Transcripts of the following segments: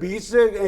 20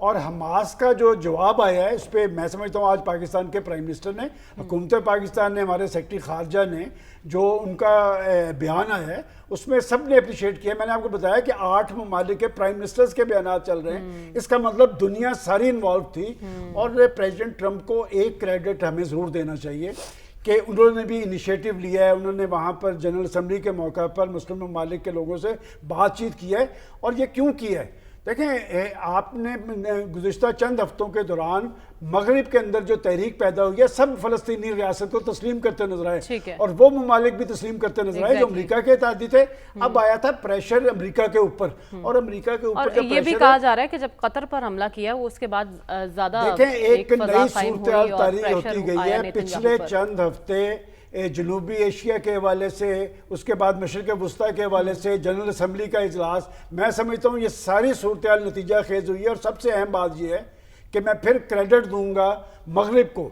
اور حماس کا جو جواب آیا ہے اس پہ میں سمجھتا ہوں آج پاکستان کے پرائم منسٹر نے، حکومت پاکستان نے، ہمارے سیکرٹری خارجہ نے جو ان کا بیان آیا ہے اس میں سب نے اپریشیٹ کیا. میں نے آپ کو بتایا کہ 8 ممالک کے پرائم منسٹرز کے بیانات چل رہے ہیں. اس کا مطلب دنیا ساری انوالو تھی. اور پریزیڈنٹ ٹرمپ کو ایک کریڈٹ ہمیں ضرور دینا چاہیے کہ انہوں نے بھی انیشیٹو لیا ہے. انہوں نے وہاں پر جنرل اسمبلی کے موقع پر مسلم ممالک کے لوگوں سے بات چیت کی ہے. اور یہ کیوں کیا ہے؟ دیکھیں آپ نے گزشتہ چند ہفتوں کے دوران مغرب کے اندر جو تحریک پیدا ہوئی ہے سب فلسطینی ریاست کو تسلیم کرتے نظر آئے اور وہ ممالک بھی تسلیم کرتے نظر آئے جو امریکہ کے اتحادی تھے. اب آیا تھا پریشر امریکہ کے اوپر اور امریکہ کے اوپر اور یہ بھی کہا جا رہا ہے کہ جب قطر پر حملہ کیا وہ اس کے بعد زیادہ دیکھیں ایک نئی صورتحال طاری ہوتی گئی ہے. پچھلے چند ہفتے جنوبی ایشیا کے حوالے سے، اس کے بعد مشرق وسطیٰ کے حوالے سے جنرل اسمبلی کا اجلاس، میں سمجھتا ہوں یہ ساری صورتحال نتیجہ خیز ہوئی ہے. اور سب سے اہم بات یہ ہے کہ میں پھر کریڈٹ دوں گا مغرب کو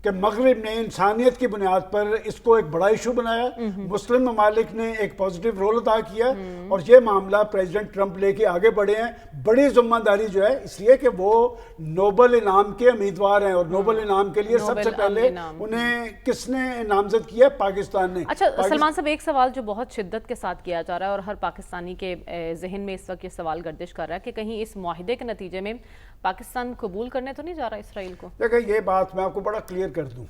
کہ مغرب نے انسانیت کی بنیاد پر اس کو ایک بڑا ایشو بنایا. مسلم ممالک نے ایک پازیٹیو رول ادا کیا اور یہ معاملہ پریزیڈنٹ ٹرمپ لے کے آگے بڑھے ہیں. بڑی ذمہ داری جو ہے اس لیے کہ وہ نوبل انعام کے امیدوار ہیں اور نوبل انعام کے لیے سب سے پہلے انہیں کس نے نامزد کیا؟ پاکستان نے. اچھا سلمان صاحب، ایک سوال جو بہت شدت کے ساتھ کیا جا رہا ہے اور ہر پاکستانی کے ذہن میں اس وقت یہ سوال گردش کر رہا ہے کہ کہیں اس معاہدے کے نتیجے میں پاکستان قبول کرنے تو نہیں جا رہا اسرائیل کو؟ دیکھیں یہ بات میں آپ کو بڑا کلیئر کر دوں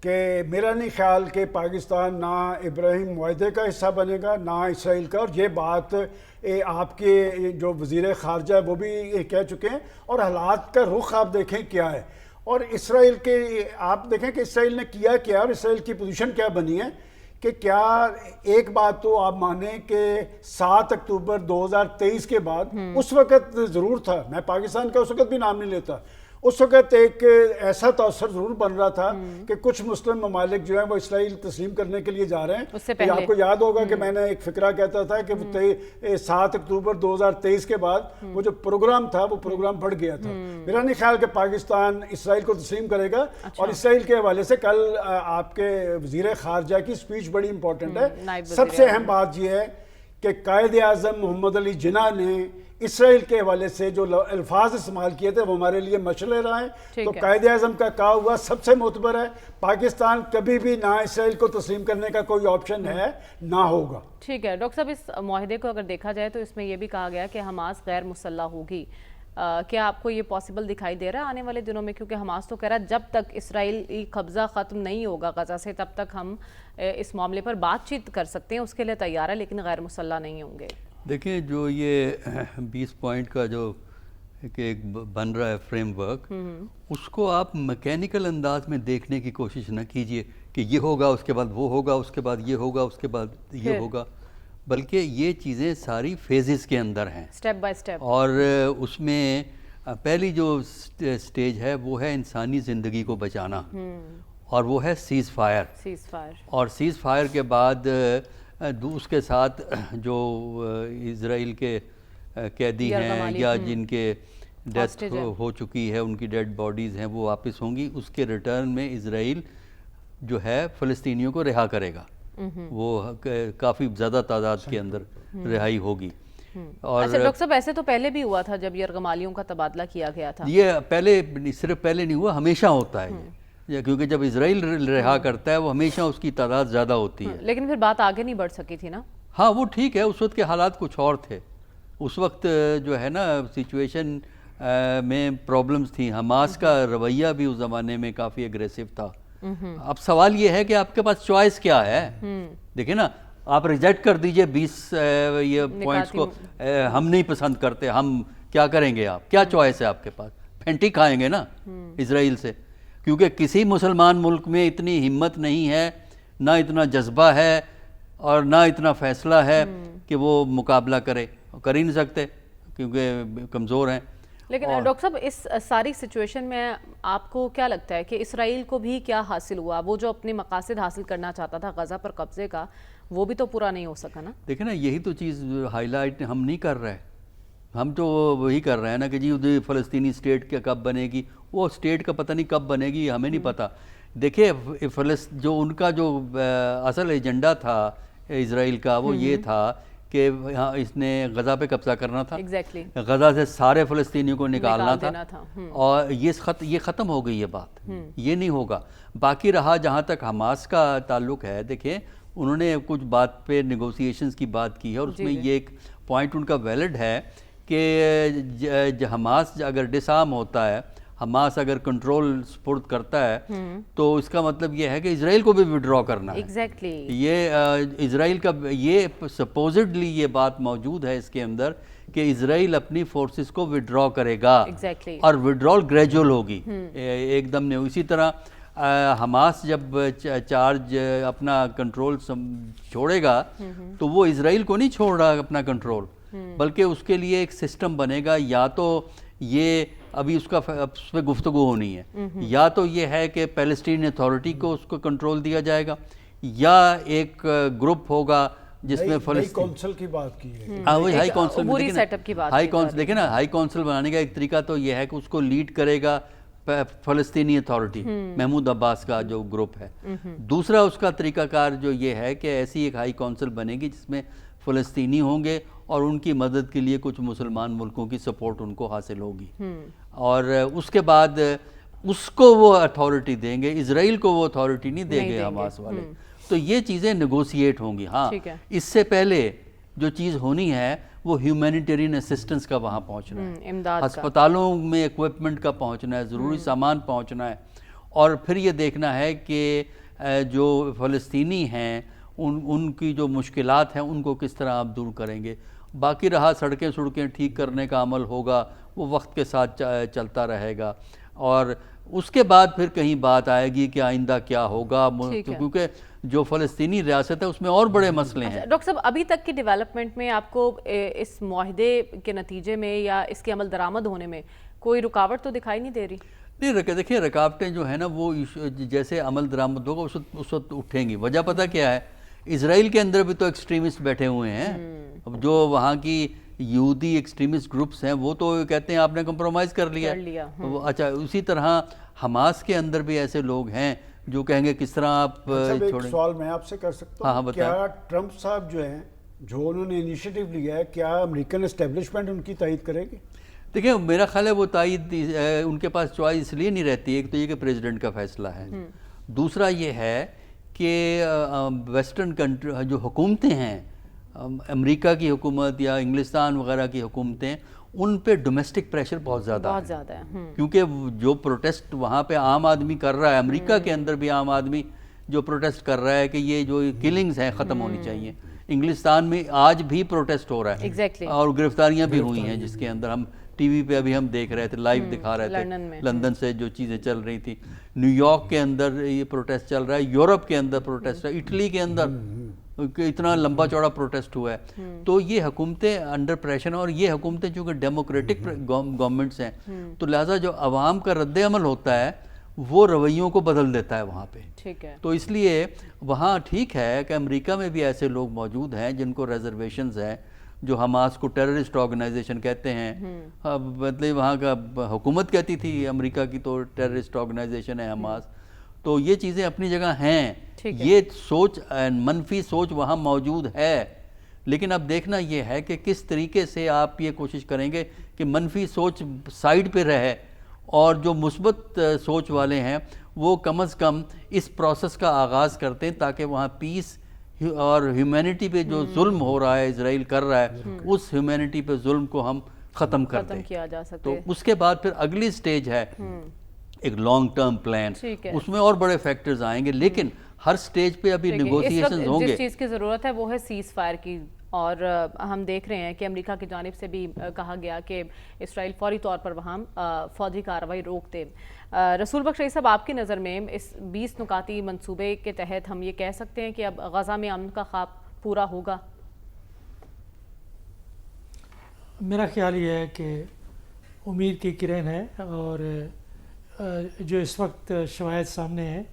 کہ میرا نہیں خیال کہ پاکستان نہ ابراہیم معاہدے کا حصہ بنے گا نہ اسرائیل کا. اور یہ بات آپ کے جو وزیر خارجہ ہے وہ بھی کہہ چکے ہیں. اور حالات کا رخ آپ دیکھیں کیا ہے. اور اسرائیل کے آپ دیکھیں کہ اسرائیل نے کیا کیا اور اسرائیل کی پوزیشن کیا بنی ہے. کہ کیا ایک بات تو آپ مانیں کہ 7 اکتوبر 2023 کے بعد اس وقت ضرور تھا، میں پاکستان کا اس وقت بھی نام نہیں لیتا، اس وقت ایک ایسا تاثر ضرور بن رہا تھا کہ کچھ مسلم ممالک جو ہیں وہ اسرائیل تسلیم کرنے کے لیے جا رہے ہیں. اس سے پہلے آپ کو یاد ہوگا کہ میں نے ایک فقرہ کہتا تھا کہ 7 اکتوبر 2023 کے بعد وہ جو پروگرام تھا وہ پروگرام بڑھ گیا تھا. میرا نہیں خیال کہ پاکستان اسرائیل کو تسلیم کرے گا. اور اسرائیل کے حوالے سے کل آپ کے وزیر خارجہ کی سپیچ بڑی امپورٹنٹ ہے. سب سے اہم بات یہ ہے کہ قائد اعظم محمد علی جناح نے اسرائیل کے حوالے سے جو الفاظ استعمال کیے تھے وہ ہمارے لیے مشعل رہے ہیں. تو قائد اعظم کا کہا ہوا سب سے معتبر ہے. پاکستان کبھی بھی نہ اسرائیل کو تسلیم کرنے کا کوئی آپشن ہے نہ ہوگا. ٹھیک ہے ڈاکٹر صاحب، اس معاہدے کو اگر دیکھا جائے تو اس میں یہ بھی کہا گیا کہ حماس غیر مسلح ہوگی. کیا آپ کو یہ پاسبل دکھائی دے رہا ہے آنے والے دنوں میں؟ کیونکہ حماس تو کہہ رہا ہے جب تک اسرائیلی قبضہ ختم نہیں ہوگا غزہ سے تب تک ہم اس معاملے پر بات چیت کر سکتے ہیں، اس کے لیے تیار ہے، لیکن غیر مسلح نہیں ہوں گے. دیکھیں جو یہ 20 پوائنٹ کا جو کہ ایک بن رہا ہے فریم ورک، اس کو آپ میکینیکل انداز میں دیکھنے کی کوشش نہ کیجئے کہ یہ ہوگا اس کے بعد وہ ہوگا اس کے بعد یہ ہوگا اس کے بعد یہ ہوگا، بلکہ یہ چیزیں ساری فیزز کے اندر ہیں، سٹیپ بائی سٹیپ. اور اس میں پہلی جو سٹیج ہے وہ ہے انسانی زندگی کو بچانا، اور وہ ہے سیز فائر. اور سیز فائر کے بعد اس کے ساتھ جو اسرائیل کے قیدی ہیں یا جن کے ڈیتھ ہو چکی ہے ان کی ڈیڈ باڈیز ہیں وہ واپس ہوں گی. اس کے ریٹرن میں اسرائیل جو ہے فلسطینیوں کو رہا کرے گا. وہ کافی زیادہ تعداد کے اندر رہائی ہوگی. اور اچھا ڈاکٹر صاحب، ایسے تو پہلے بھی ہوا تھا جب یرغمالیوں کا تبادلہ کیا گیا تھا. یہ پہلے صرف پہلے نہیں ہوا، ہمیشہ ہوتا ہے کیونکہ جب اسرائیل رہا کرتا ہے وہ ہمیشہ اس کی تعداد زیادہ ہوتی ہے. لیکن پھر بات آگے نہیں بڑھ سکی تھی نا. ہاں وہ ٹھیک ہے، اس وقت کے حالات کچھ اور تھے. اس وقت جو ہے نا سچویشن میں پرابلمز تھیں. حماس کا رویہ بھی اس زمانے میں کافی اگریسو تھا. اب سوال یہ ہے کہ آپ کے پاس چوائس کیا ہے. دیکھیں نا، آپ ریجیکٹ کر دیجئے 20 یہ پوائنٹس کو، ہم نہیں پسند کرتے، ہم کیا کریں گے؟ آپ کیا چوائس ہے آپ کے پاس؟ پھینٹی کھائیں گے نا اسرائیل سے، کیونکہ کسی مسلمان ملک میں اتنی ہمت نہیں ہے، نہ اتنا جذبہ ہے اور نہ اتنا فیصلہ ہے کہ وہ مقابلہ کرے. کر ہی نہیں سکتے کیونکہ کمزور ہیں. لیکن ڈاکٹر صاحب، اس ساری سچویشن میں آپ کو کیا لگتا ہے کہ اسرائیل کو بھی کیا حاصل ہوا؟ وہ جو اپنے مقاصد حاصل کرنا چاہتا تھا غزہ پر قبضے کا، وہ بھی تو پورا نہیں ہو سکا نا. دیکھیں نا، یہی تو چیز ہائی لائٹ ہم نہیں کر رہے. ہم تو وہی کر رہے ہیں نا کہ جی فلسطینی اسٹیٹ کیا کب بنے گی، وہ اسٹیٹ کا پتہ نہیں کب بنے گی، ہمیں نہیں پتہ. دیکھیں جو ان کا جو اصل ایجنڈا تھا اسرائیل کا وہ یہ تھا کہ ہاں اس نے غزہ پہ قبضہ کرنا تھا، ایگزیکٹلی غزہ سے سارے فلسطینیوں کو نکالنا دینا تھا، تھا۔ اور یہ ختم ہو گئی یہ بات، یہ نہیں ہوگا۔ باقی رہا جہاں تک حماس کا تعلق ہے، دیکھیں انہوں نے کچھ بات پہ نیگوسیشنز کی بات کی ہے، اور اس میں یہ ایک پوائنٹ ان کا ویلڈ ہے کہ حماس اگر ڈس آرم ہوتا ہے، حماس اگر کنٹرول سپرد کرتا ہے، تو اس کا مطلب یہ ہے کہ اسرائیل کو بھی وڈرا کرنا ہے۔ ایگزیکٹلی یہ اسرائیل کا یہ سپوزڈلی یہ بات موجود ہے اس کے اندر کہ اسرائیل اپنی فورسز کو وڈرا کرے گا، ایگزیکٹلی اور وڈرال گریجول ہوگی، ایک دم نہیں۔ اسی طرح حماس جب چارج اپنا کنٹرول چھوڑے گا تو وہ اسرائیل کو نہیں چھوڑ رہا اپنا کنٹرول، بلکہ اس کے لیے ایک سسٹم بنے گا، یا تو یہ ابھی اس پہ گفتگو ہونی ہے، یا تو یہ ہے کہ پیلسٹین اتھارٹی کو اس کو کنٹرول دیا جائے گا، یا ایک گروپ ہوگا جس میں فلسطین کونسل کی بات کی ہے۔ وہی ہائی کونسل، عبوری سیٹ اپ کی بات ہائی کونسل دیکھیں نا، ہائی کونسل بنانے کا ایک طریقہ تو یہ ہے کہ اس کو لیڈ کرے گا فلسطینی اتھارٹی، محمود عباس کا جو گروپ ہے۔ دوسرا اس کا طریقہ کار جو یہ ہے کہ ایسی ایک ہائی کونسل بنے گی جس میں فلسطینی ہوں گے، اور ان کی مدد کے لیے کچھ مسلمان ملکوں کی سپورٹ ان کو حاصل ہوگی، اور اس کے بعد اس کو وہ اتھارٹی دیں گے، اسرائیل کو وہ اتھارٹی نہیں دیں گے حماس والے۔ تو یہ چیزیں نیگوشیٹ ہوں گی۔ ہاں اس سے پہلے جو چیز ہونی ہے وہ ہیومینیٹیرین اسسٹنس کا وہاں پہنچنا ہے، ہسپتالوں میں ایکوپمنٹ کا پہنچنا ہے، ضروری سامان پہنچنا ہے، اور پھر یہ دیکھنا ہے کہ جو فلسطینی ہیں ان کی جو مشکلات ہیں ان کو کس طرح آپ دور کریں گے۔ باقی رہا سڑکیں ٹھیک کرنے کا عمل ہوگا، وہ وقت کے ساتھ چلتا رہے گا، اور اس کے بعد پھر کہیں بات آئے گی کہ آئندہ کیا ہوگا، کیونکہ جو فلسطینی ریاست ہے اس میں اور بڑے مسئلے ہیں۔ ڈاکٹر صاحب ابھی تک کی ڈیولپمنٹ میں آپ کو اس معاہدے کے نتیجے میں یا اس کے عمل درآمد ہونے میں کوئی رکاوٹ تو دکھائی نہیں دے رہی؟ نہیں، دیکھیں رکاوٹیں جو ہیں نا وہ جیسے عمل درآمد ہوگا اس وقت اٹھیں گی۔ وجہ پتہ کیا ہے؟ اسرائیل کے اندر بھی تو ایکسٹریمسٹ بیٹھے ہوئے ہیں، اب جو وہاں کی یہودی ایکسٹریمسٹ گروپس ہیں وہ تو کہتے ہیں آپ نے کمپرومائز کر لیا۔ اچھا، اسی طرح حماس کے اندر بھی ایسے لوگ ہیں جو کہیں گے کس طرح آپ چھوڑیں۔ ایک سوال میں آپ سے کر سکتا ہوں، کیا ٹرمپ صاحب جو ہیں جو انہوں نے انیشیٹو لیا ہے، کیا امریکن اسٹیبلشمنٹ ان کی تائید کرے گی؟ دیکھیں میرا خیال ہے وہ تائید ان کے پاس چوائس اس لیے نہیں رہتی، ایک تو یہ کہ پریزیڈنٹ کا فیصلہ ہے، دوسرا یہ ہے کہ ویسٹرن کنٹری جو حکومتیں ہیں، امریکہ کی حکومت یا انگلستان وغیرہ کی حکومتیں، ان پہ ڈومیسٹک پریشر بہت زیادہ ہے، کیونکہ جو پروٹیسٹ وہاں پہ عام آدمی کر رہا ہے، امریکہ کے اندر بھی عام آدمی جو پروٹیسٹ کر رہا ہے کہ یہ جو کلنگز ہیں ختم ہونی چاہیے۔ انگلستان میں آج بھی پروٹیسٹ ہو رہا ہے، اور گرفتاریاں بھی ہوئی ہیں، جس کے اندر ہم ٹی وی پہ ابھی ہم دیکھ رہے تھے، لائیو دکھا رہے تھے لندن سے جو چیزیں چل رہی تھیں، نیو یارک کے اندر یہ پروٹیسٹ چل رہا ہے، یورپ کے اندر پروٹیسٹ ہے، اٹلی کے اندر اتنا لمبا چوڑا پروٹیسٹ ہوا ہے۔ تو یہ حکومتیں انڈر پریشر ہیں، اور یہ حکومتیں چونکہ ڈیموکریٹک گورنمنٹس ہیں، تو لہٰذا جو عوام کا رد عمل ہوتا ہے وہ رویوں کو بدل دیتا ہے وہاں پہ۔ تو اس لیے وہاں ٹھیک ہے کہ امریکہ میں بھی ایسے لوگ موجود ہیں جن کو ریزرویشنز ہیں، جو حماس کو ٹیررسٹ آرگنائزیشن کہتے ہیں، مطلب وہاں کا حکومت کہتی تھی امریکہ کی تو ٹیررسٹ آرگنائزیشن ہے حماس۔ تو یہ چیزیں اپنی جگہ ہیں، یہ سوچ منفی سوچ وہاں موجود ہے، لیکن اب دیکھنا یہ ہے کہ کس طریقے سے آپ یہ کوشش کریں گے کہ منفی سوچ سائیڈ پہ رہے، اور جو مثبت سوچ والے ہیں وہ کم از کم اس پروسیس کا آغاز کرتے ہیں، تاکہ وہاں پیس اور ہیومینٹی پہ جو ظلم ہو رہا ہے، اسرائیل کر رہا ہے، اس ہیومینٹی پہ ظلم کو ہم ختم کر دیں۔ تو اس کے بعد پھر اگلی سٹیج ہے ایک لانگ ٹرم پلان، اس میں اور بڑے فیکٹرز آئیں گے، لیکن ہر سٹیج پہ ابھی نیگوسیشنز ہوں گے۔ جس چیز کی ضرورت ہے وہ ہے سیز فائر کی، اور ہم دیکھ رہے ہیں کہ امریکہ کی جانب سے بھی کہا گیا کہ اسرائیل فوری طور پر وہاں فوجی کارروائی روک دے۔ رسول بخش رئیس صاحب، آپ کی نظر میں اس 20 نکاتی منصوبے کے تحت ہم یہ کہہ سکتے ہیں کہ اب غزہ میں امن کا خواب پورا ہوگا؟ میرا خیال یہ ہے کہ امید کی کرن ہے، اور جو اس وقت شواہد سامنے ہیں،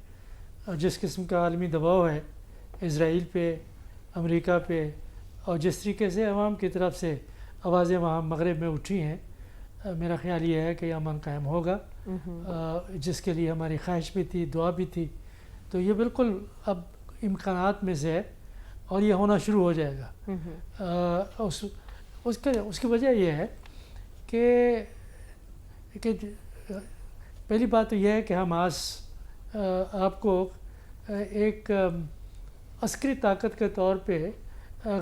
جس قسم کا عالمی دباؤ ہے اسرائیل پہ، امریکہ پہ، اور جس طریقے سے عوام کی طرف سے آوازیں وہاں مغرب میں اٹھی ہیں، میرا خیال یہ ہے کہ امن قائم ہوگا، جس کے لیے ہماری خواہش بھی تھی، دعا بھی تھی۔ تو یہ بالکل اب امکانات میں سے ہے، اور یہ ہونا شروع ہو جائے گا. اس کی وجہ یہ ہے کہ پہلی بات تو یہ ہے کہ حماس آپ کو ایک عسکری طاقت کے طور پہ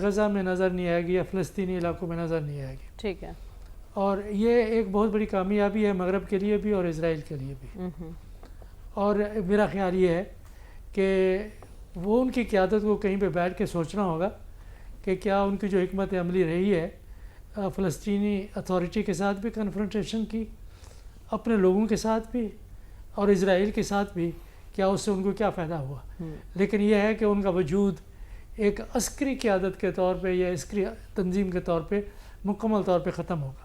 غزہ میں نظر نہیں آئے گی یا فلسطینی علاقوں میں نظر نہیں آئے گی. ٹھیک ہے. اور یہ ایک بہت بڑی کامیابی ہے مغرب کے لیے بھی اور اسرائیل کے لیے بھی. اور میرا خیال یہ ہے کہ وہ ان کی قیادت کو کہیں پہ بیٹھ کے سوچنا ہوگا کہ کیا ان کی جو حکمت عملی رہی ہے فلسطینی اتھارٹی کے ساتھ بھی کنفرنٹیشن کی، اپنے لوگوں کے ساتھ بھی اور اسرائیل کے ساتھ بھی، کیا اس سے ان کو کیا فائدہ ہوا. لیکن یہ ہے کہ ان کا وجود ایک عسکری قیادت کے طور پہ یا عسکری تنظیم کے طور پہ مکمل طور پہ ختم ہوگا.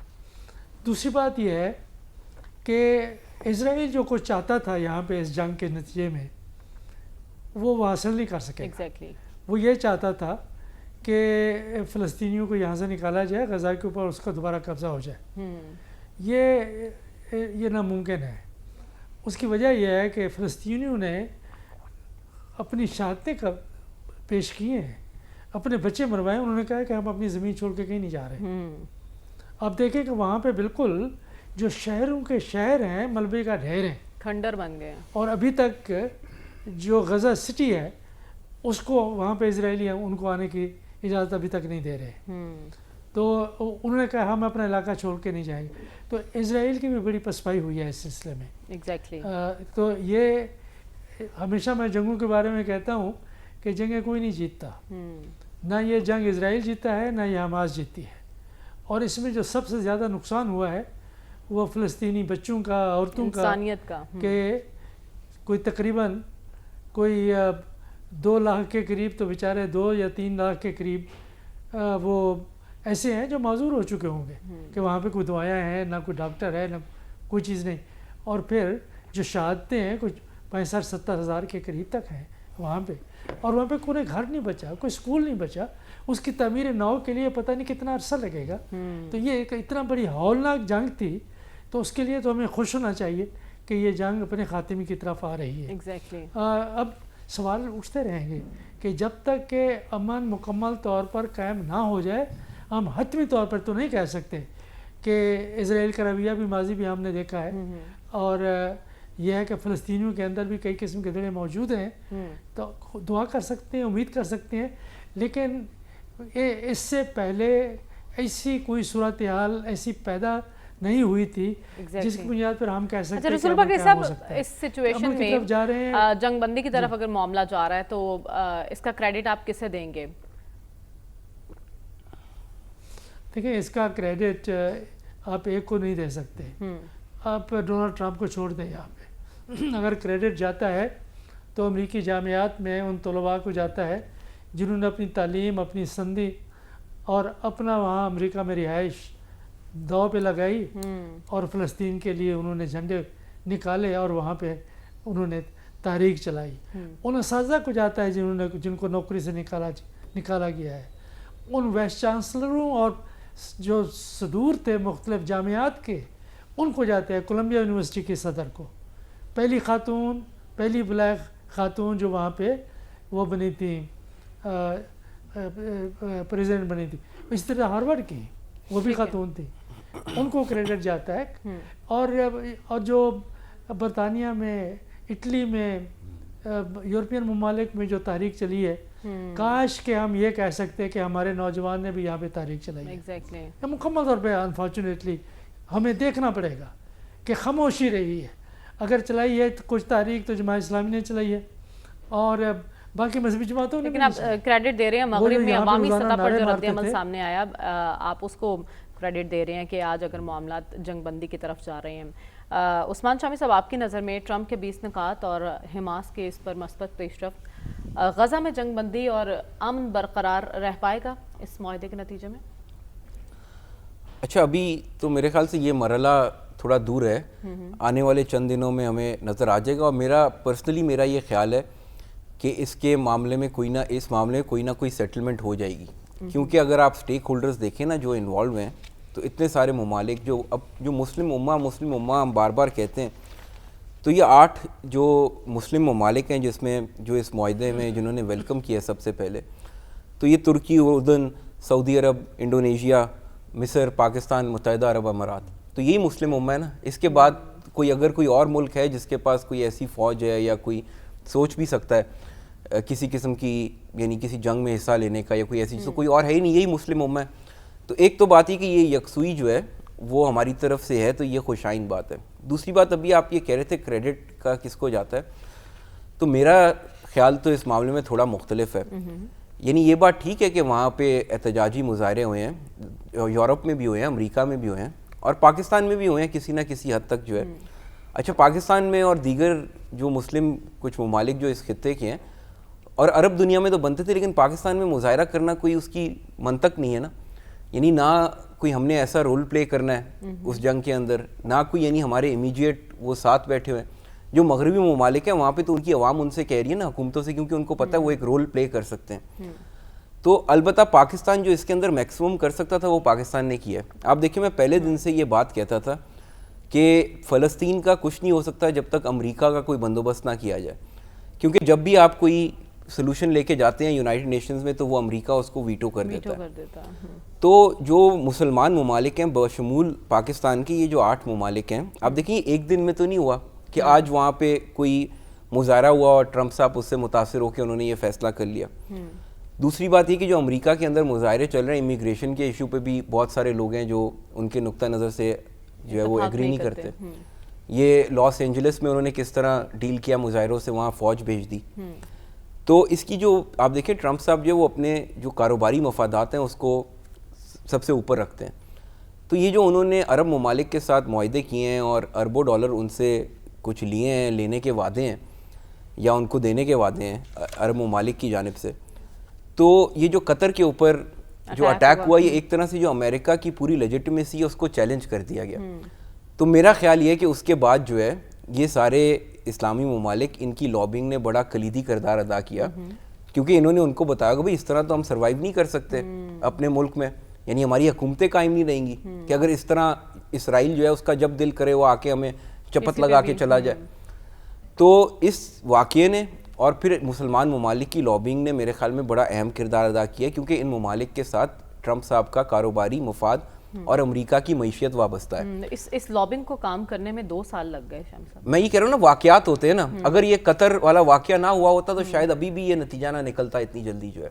دوسری بات یہ ہے کہ اسرائیل جو کچھ چاہتا تھا یہاں پہ اس جنگ کے نتیجے میں وہ حاصل نہیں کر سکے. ایگزیکٹلی. وہ یہ چاہتا تھا کہ فلسطینیوں کو یہاں سے نکالا جائے، غزہ کے اوپر اس کا دوبارہ قبضہ ہو جائے. یہ ناممکن ہے. اس کی وجہ یہ ہے کہ فلسطینیوں نے اپنی شہادتیں پیش کی ہیں، اپنے بچے مروائے. انہوں نے کہا کہ ہم اپنی زمین چھوڑ کے کہیں نہیں جا رہے. آپ دیکھیں کہ وہاں پہ بالکل جو شہروں کے شہر ہیں ملبے کا ڈھیر ہیں، کھنڈر بن گئے. اور ابھی تک جو غزہ سٹی ہے اس کو وہاں پہ اسرائیلی ہیں ان کو آنے کی اجازت ابھی تک نہیں دے رہے. تو انہوں نے کہا ہم اپنا علاقہ چھوڑ کے نہیں جائیں گے. تو اسرائیل کی بھی بڑی پسپائی ہوئی ہے اس سلسلے میں. ایگزیکٹلی. تو یہ ہمیشہ میں جنگوں کے بارے میں کہتا ہوں کہ جنگیں کوئی نہیں جیتتا. نہ یہ جنگ اسرائیل جیتا ہے نہ یہ حماس جیتی ہے. اور اس میں جو سب سے زیادہ نقصان ہوا ہے وہ فلسطینی بچوں کا، عورتوں کا، انسانیت کا. کہ کوئی تقریباً کوئی 2 لاکھ کے قریب تو بیچارے 2 یا 3 لاکھ کے قریب وہ ایسے ہیں جو معذور ہو چکے ہوں گے کہ وہاں پہ کوئی دوائیں ہیں، نہ کوئی ڈاکٹر ہے، نہ کوئی چیز نہیں. اور پھر جو شہادتیں ہیں کچھ 65-70 ہزار کے قریب تک ہیں وہاں پہ. اور وہاں پہ کوئی گھر نہیں بچا، کوئی اسکول نہیں بچا. اس کی تعمیر نو کے لیے پتہ نہیں کتنا عرصہ لگے گا. تو یہ ایک اتنا بڑی ہولناک جنگ تھی. تو اس کے لیے تو ہمیں خوش ہونا چاہیے کہ یہ جنگ اپنے خاتمے کی طرف آ رہی ہے. ایگزیکٹلی. اب سوال اٹھتے رہیں گے کہ جب تک کہ امن مکمل طور پر قائم نہ ہو جائے ہم حتمی طور پر تو نہیں کہہ سکتے کہ اسرائیل کا رویہ بھی ماضی بھی ہم نے دیکھا ہے. اور یہ ہے کہ فلسطینیوں کے اندر بھی کئی قسم کے دلیں موجود ہیں. تو دعا کر سکتے ہیں، امید کر سکتے ہیں. لیکن اس سے پہلے ایسی کوئی صورتحال ایسی پیدا نہیں ہوئی تھی جس کی بنیاد پر ہم کہہ سکتے ہیں رسول بکری صاحب اس سچویشن میں جنگ بندی کی طرف اگر معاملہ جا رہا ہے تو اس کا کریڈٹ آپ کسے دیں گے؟ دیکھیں اس کا کریڈٹ آپ ایک کو نہیں دے سکتے. آپ ڈونلڈ ٹرمپ کو چھوڑ دیں. یہاں پہ اگر کریڈٹ جاتا ہے تو امریکی جامعات میں ان طلباء کو جاتا ہے جنہوں نے اپنی تعلیم، اپنی سندھی اور اپنا وہاں امریکہ میں رہائش داؤ پہ لگائی اور فلسطین کے لیے انہوں نے جھنڈے نکالے اور وہاں پہ انہوں نے تحریک چلائی. ان اساتذہ کو جاتا ہے جن کو نوکری سے نکالا گیا ہے. ان وائس چانسلروں اور جو صدور تھے مختلف جامعات کے ان کو جاتے ہیں. کولمبیا یونیورسٹی کے صدر کو، پہلی بلیک خاتون جو وہاں پہ وہ بنی تھی، پریزیڈنٹ بنی تھی. اس طرح ہارورڈ کی وہ بھی خاتون تھی، ان کو کریڈٹ جاتا ہے. اور جو برطانیہ میں، اٹلی میں، یورپین ممالک میں جو تحریک چلی ہے، کاش کہ ہم یہ کہہ سکتے کہ ہمارے نوجوان نے بھی یہاں پہ تحریک چلائی ہے. مکمل طور پہ انفارچونیٹلی ہمیں دیکھنا پڑے گا کہ خاموشی رہی ہے. اگر چلائی ہے کچھ تحریک تو جماعت اسلامی نے چلائی ہے اور باقی مذہبی جماعتوں نے. لیکن آپ کریڈٹ دے رہے ہیں مغرب میں عوامی سطح پر جو رد عمل سامنے آیا آپ اس کو کریڈٹ دے رہے ہیں کہ آج اگر معاملات جنگ بندی کی طرف جا رہے ہیں. عثمان شامی صاحب، آپ کی نظر میں ٹرمپ کے 20 نکات اور حماس کے اس پر مثبت پیش رفت غزہ میں جنگ بندی اور امن برقرار رہ پائے گا اس معاہدے کے نتیجے میں؟ اچھا، ابھی تو میرے خیال سے یہ مرحلہ تھوڑا دور ہے. آنے والے چند دنوں میں ہمیں نظر آ جائے گا. اور میرا یہ خیال ہے کہ اس معاملے میں کوئی نہ کوئی سیٹلمنٹ ہو جائے گی. کیونکہ اگر آپ سٹیک ہولڈرز دیکھیں نا جو انوالو ہیں، تو اتنے سارے ممالک جو مسلم امہ ہم بار بار کہتے ہیں، تو یہ 8 جو مسلم ممالک ہیں جس میں جو اس معاہدے میں جنہوں نے ویلکم کیا سب سے پہلے، تو یہ ترکی، اردن، سعودی عرب، انڈونیشیا، مصر، پاکستان، متحدہ عرب امارات، تو یہی مسلم امہ ہے نا. اس کے بعد کوئی اگر کوئی اور ملک ہے جس کے پاس کوئی ایسی فوج ہے یا کوئی سوچ بھی سکتا ہے کسی قسم کی یعنی کسی جنگ میں حصہ لینے کا یا کوئی ایسی چیز، تو کوئی اور ہے ہی نہیں، یہی مسلم امہ ہے. تو ایک تو بات یہ کہ یہ یکسوئی جو ہے وہ ہماری طرف سے ہے، تو یہ خوشائن بات ہے. دوسری بات ابھی آپ یہ کہہ رہے تھے کریڈٹ کا کس کو جاتا ہے، تو میرا خیال تو اس معاملے میں تھوڑا مختلف ہے. یعنی یہ بات ٹھیک ہے کہ وہاں پہ احتجاجی مظاہرے ہوئے ہیں، یورپ میں بھی ہوئے ہیں، امریکہ میں بھی ہوئے ہیں، اور پاکستان میں بھی ہوئے ہیں کسی نہ کسی حد تک جو ہے. اچھا، پاکستان میں اور دیگر جو مسلم کچھ ممالک جو اس خطے کے ہیں اور عرب دنیا میں تو بنتے تھے، لیکن پاکستان میں مظاہرہ کرنا کوئی اس کی منطق نہیں ہے نا. یعنی نہ کوئی ہم نے ایسا رول پلے کرنا ہے اس جنگ کے اندر، نہ کوئی یعنی ہمارے امیجیٹ وہ ساتھ بیٹھے ہوئے ہیں. جو مغربی ممالک ہیں وہاں پہ تو ان کی عوام ان سے کہہ رہی ہے نا حکومتوں سے، کیونکہ ان کو پتہ ہے وہ ایک رول پلے کر سکتے ہیں. تو البتہ پاکستان جو اس کے اندر میکسیمم کر سکتا تھا وہ پاکستان نے کیا ہے. آپ دیکھیں میں پہلے دن سے یہ بات کہتا تھا کہ فلسطین کا کچھ نہیں ہو سکتا جب تک امریکہ کا کوئی بندوبست نہ کیا جائے، کیونکہ جب بھی آپ کوئی سلوشن لے کے جاتے ہیں یونائٹڈ نیشنز میں تو وہ امریکہ اس کو ویٹو کر دیتا ہے. تو جو مسلمان ممالک ہیں بشمول پاکستان کے، یہ جو 8 ممالک ہیں، آپ دیکھیں ایک دن میں تو نہیں ہوا کہ آج وہاں پہ کوئی مظاہرہ ہوا اور ٹرمپ صاحب اس سے متاثر ہو کے انہوں نے یہ فیصلہ کر لیا. دوسری بات یہ کہ جو امریکہ کے اندر مظاہرے چل رہے ہیں امیگریشن کے ایشو پہ بھی بہت سارے لوگ ہیں جو ان کے نقطہ نظر سے جو ہے وہ ایگری نہیں کرتے. یہ لاس اینجلس میں انہوں نے کس طرح ڈیل کیا مظاہروں سے، وہاں فوج بھیج دی. تو اس کی جو آپ دیکھیں ٹرمپ صاحب جو وہ اپنے جو کاروباری مفادات ہیں اس کو سب سے اوپر رکھتے ہیں. تو یہ جو انہوں نے عرب ممالک کے ساتھ معاہدے کیے ہیں اور اربوں ڈالر ان سے کچھ لیے ہیں، لینے کے وعدے ہیں یا ان کو دینے کے وعدے ہیں عرب ممالک کی جانب سے، تو یہ جو قطر کے اوپر جو اٹیک ہوا یہ ایک طرح سے جو امریکہ کی پوری لیجٹمیسی ہے اس کو چیلنج کر دیا گیا. تو میرا خیال یہ کہ اس کے بعد جو ہے یہ سارے اسلامی ممالک ان کی لابنگ نے بڑا کلیدی کردار ادا کیا، کیونکہ انہوں نے ان کو بتایا کہ بھائی اس طرح تو ہم سروائیو نہیں کر سکتے اپنے ملک میں، یعنی ہماری حکومتیں قائم نہیں رہیں گی کہ اگر اس طرح اسرائیل جو ہے اس کا جب دل کرے وہ آ کے ہمیں چپت لگا کے چلا جائے. تو اس واقعے نے اور پھر مسلمان ممالک کی لابنگ نے میرے خیال میں بڑا اہم کردار ادا کیا، کیونکہ ان ممالک کے ساتھ ٹرمپ صاحب کا کاروباری مفاد اور امریکہ کی معیشت وابستہ ہے. اس لابنگ کو کام کرنے میں 2 سال لگ گئے شام صاحب. میں یہ کہہ رہا ہوں نا واقعات ہوتے ہیں نا، اگر یہ قطر والا واقعہ نہ ہوا ہوتا تو شاید ابھی بھی یہ نتیجہ نہ نکلتا اتنی جلدی جو ہے.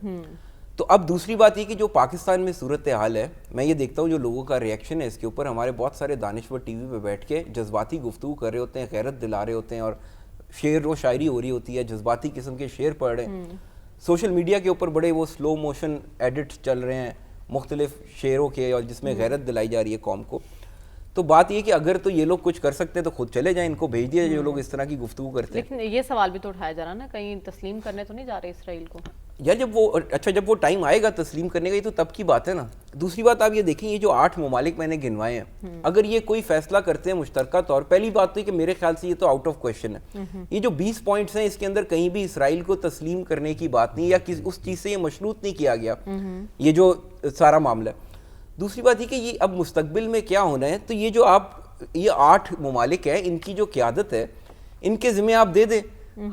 تو اب دوسری بات یہ کہ جو پاکستان میں صورتحال ہے، میں یہ دیکھتا ہوں جو لوگوں کا ریئیکشن ہے اس کے اوپر، ہمارے بہت سارے دانشور ٹی وی پہ بیٹھ کے جذباتی گفتگو کر رہے ہوتے ہیں، غیرت دلا رہے ہوتے ہیں اور شعر و شاعری ہو رہی ہوتی ہے، جذباتی قسم کے شعر پڑھ رہے ہیں. سوشل میڈیا کے اوپر بڑے وہ سلو موشن ایڈٹ چل رہے ہیں مختلف شعروں کے اور جس میں غیرت دلائی جا رہی ہے قوم کو. تو بات یہ کہ اگر تو یہ لوگ کچھ کر سکتے ہیں تو خود چلے جائیں، ان کو بھیج دیا جو لوگ اس طرح کی گفتگو کرتے ہیں. لیکن یہ سوال بھی تو اٹھایا جا رہا نا، کہیں تسلیم کرنے تو نہیں جا رہے اسرائیل کو؟ یا جب وہ ٹائم آئے گا تسلیم کرنے کا، یہ تو تب کی بات ہے نا. دوسری بات آپ یہ دیکھیں یہ جو 8 ممالک میں نے گنوائے ہیں، اگر یہ کوئی فیصلہ کرتے ہیں مشترکہ طور، پہلی بات تو یہ کہ میرے خیال سے یہ تو آؤٹ آف کویشچن ہے. یہ جو 20 پوائنٹس ہیں اس کے اندر کہیں بھی اسرائیل کو تسلیم کرنے کی بات نہیں، یا اس چیز سے یہ مشروط نہیں کیا گیا یہ جو سارا معاملہ ہے. دوسری بات یہ کہ یہ اب مستقبل میں کیا ہونا ہے، تو یہ جو یہ 8 ممالک ہیں ان کی جو قیادت ہے ان کے ذمہ آپ دے دیں.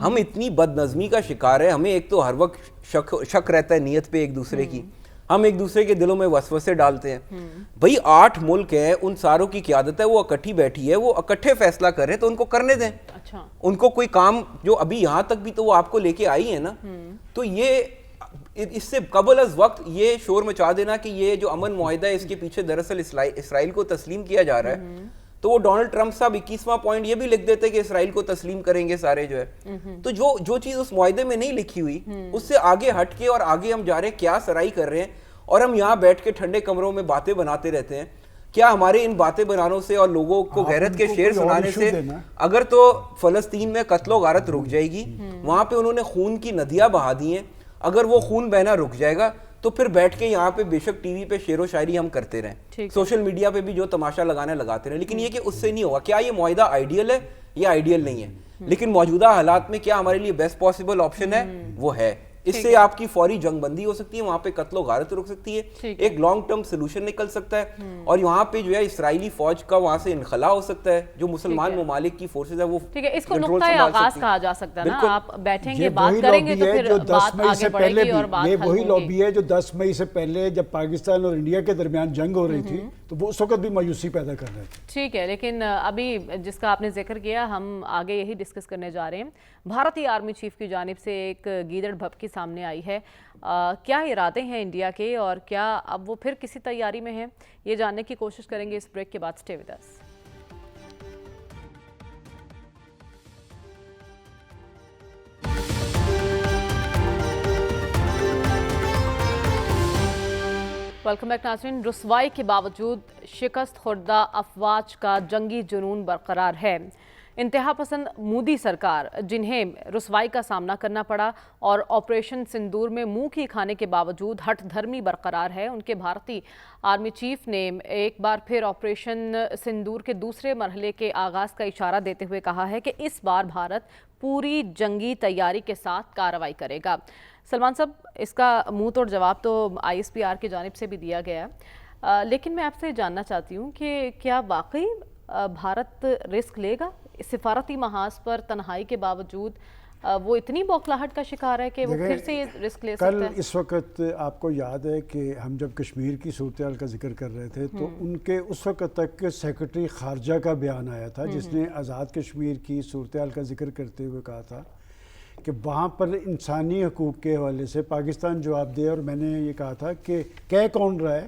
ہم اتنی بد نظمی کا شکار ہے، ہمیں ایک تو ہر وقت شک رہتا ہے نیت پہ ایک دوسرے کی، ہم ایک دوسرے کے دلوں میں وسوسے ڈالتے ہیں. بھائی 8 ملک ہیں، ان ساروں کی قیادت ہے، وہ اکٹھی بیٹھی ہے، وہ اکٹھے فیصلہ کر رہے ہیں تو ان کو کرنے دیں. ان کو کوئی کام جو ابھی یہاں تک بھی تو وہ آپ کو لے کے آئی ہے نا، تو یہ اس سے قبل از وقت یہ شور مچا دینا کہ یہ جو امن معاہدہ ہے اس کے پیچھے دراصل اسرائیل کو تسلیم کیا جا رہا ہے، تو وہ ڈونلڈ ٹرمپ صاحب 21واں پوائنٹ یہ بھی لکھ دیتے کہ اسرائیل کو تسلیم کریں گے سارے جو ہے. تو جو چیز اس معاہدے میں نہیں لکھی ہوئی اس سے آگے ہٹ کے اور آگے ہم جا رہے ہیں، کیا سرائی کر رہے ہیں، اور ہم یہاں بیٹھ کے ٹھنڈے کمروں میں باتیں بناتے رہتے ہیں. کیا ہمارے ان باتیں بنانوں سے اور لوگوں کو غیرت کے شعر سنانے سے اگر تو فلسطین میں قتل و غارت رک جائے گی، وہاں پہ انہوں نے خون کی ندیاں بہا دی ہیں، اگر وہ خون بہنا رک جائے گا تو پھر بیٹھ کے یہاں پہ بے شک ٹی وی پہ شعر و شاعری ہم کرتے رہیں، سوشل میڈیا پہ بھی جو تماشا لگانے لگاتے رہیں، لیکن یہ کہ اس سے نہیں ہوگا. کیا یہ معاہدہ آئیڈیل ہے؟ یہ آئیڈیل نہیں ہے، لیکن موجودہ حالات میں کیا ہمارے لیے بیسٹ پاسبل آپشن ہے؟ وہ ہے. اس سے آپ کی فوری جنگ بندی ہو سکتی ہے, وہاں پہ قتل و غارت رک سکتی ہے, ایک لانگ ٹرم سلوشن نکل سکتا ہے, اور یہاں پہ جو ہے اسرائیلی فوج کا وہاں سے انخلا ہو سکتا ہے, جو مسلمان ممالک کی فورسز ہے وہ ٹھیک ہے. اس کو نقطۂ آغاز کہا جا سکتا ہے نا, آپ بیٹھیں گے بات کریں گے تو پھر بات آگے بڑھے گی اور بات حل ہوگی. یہ وہی لابی ہے جو 10 مئی سے پہلے جب پاکستان اور انڈیا کے درمیان جنگ ہو رہی تھی تو وہ اس وقت بھی مایوسی پیدا کر رہے تھے. ٹھیک ہے, لیکن ابھی جس کا آپ نے ذکر کیا ہم آگے یہی ڈسکس کرنے جا رہے ہیں. بھارتی آرمی چیف کی جانب سے ایک گیدڑ بھبکی سامنے آئی ہے. کیا ارادے ہیں انڈیا کے اور کیا اب وہ پھر کسی تیاری میں ہیں, یہ جاننے کی کوشش کریں گے اس بریک کے بعد. Stay with us. Welcome back ناظرین. رسوائی کے باوجود شکست خوردہ افواج کا جنگی جنون برقرار ہے. انتہا پسند مودی سرکار جنہیں رسوائی کا سامنا کرنا پڑا اور آپریشن سندور میں منہ کی کھانے کے باوجود ہٹ دھرمی برقرار ہے, ان کے بھارتی آرمی چیف نے ایک بار پھر آپریشن سندور کے دوسرے مرحلے کے آغاز کا اشارہ دیتے ہوئے کہا ہے کہ اس بار بھارت پوری جنگی تیاری کے ساتھ کارروائی کرے گا. سلمان صاحب, اس کا منہ توڑ جواب تو ISPR کی جانب سے بھی دیا گیا ہے, لیکن میں آپ سے جاننا چاہتی ہوں کہ کیا واقعی بھارت رسک لے گا؟ سفارتی محاذ پر تنہائی کے باوجود وہ اتنی بوکھلاہٹ کا شکار ہے کہ وہ پھر سے یہ رسک لے سکتا ہے؟ کل اس وقت آپ کو یاد ہے کہ ہم جب کشمیر کی صورتحال کا ذکر کر رہے تھے تو ان کے اس وقت تک سیکرٹری خارجہ کا بیان آیا تھا جس نے آزاد کشمیر کی صورتحال کا ذکر کرتے ہوئے کہا تھا کہ وہاں پر انسانی حقوق کے حوالے سے پاکستان جواب دے. اور میں نے یہ کہا تھا کہ کہہ کون رہا ہے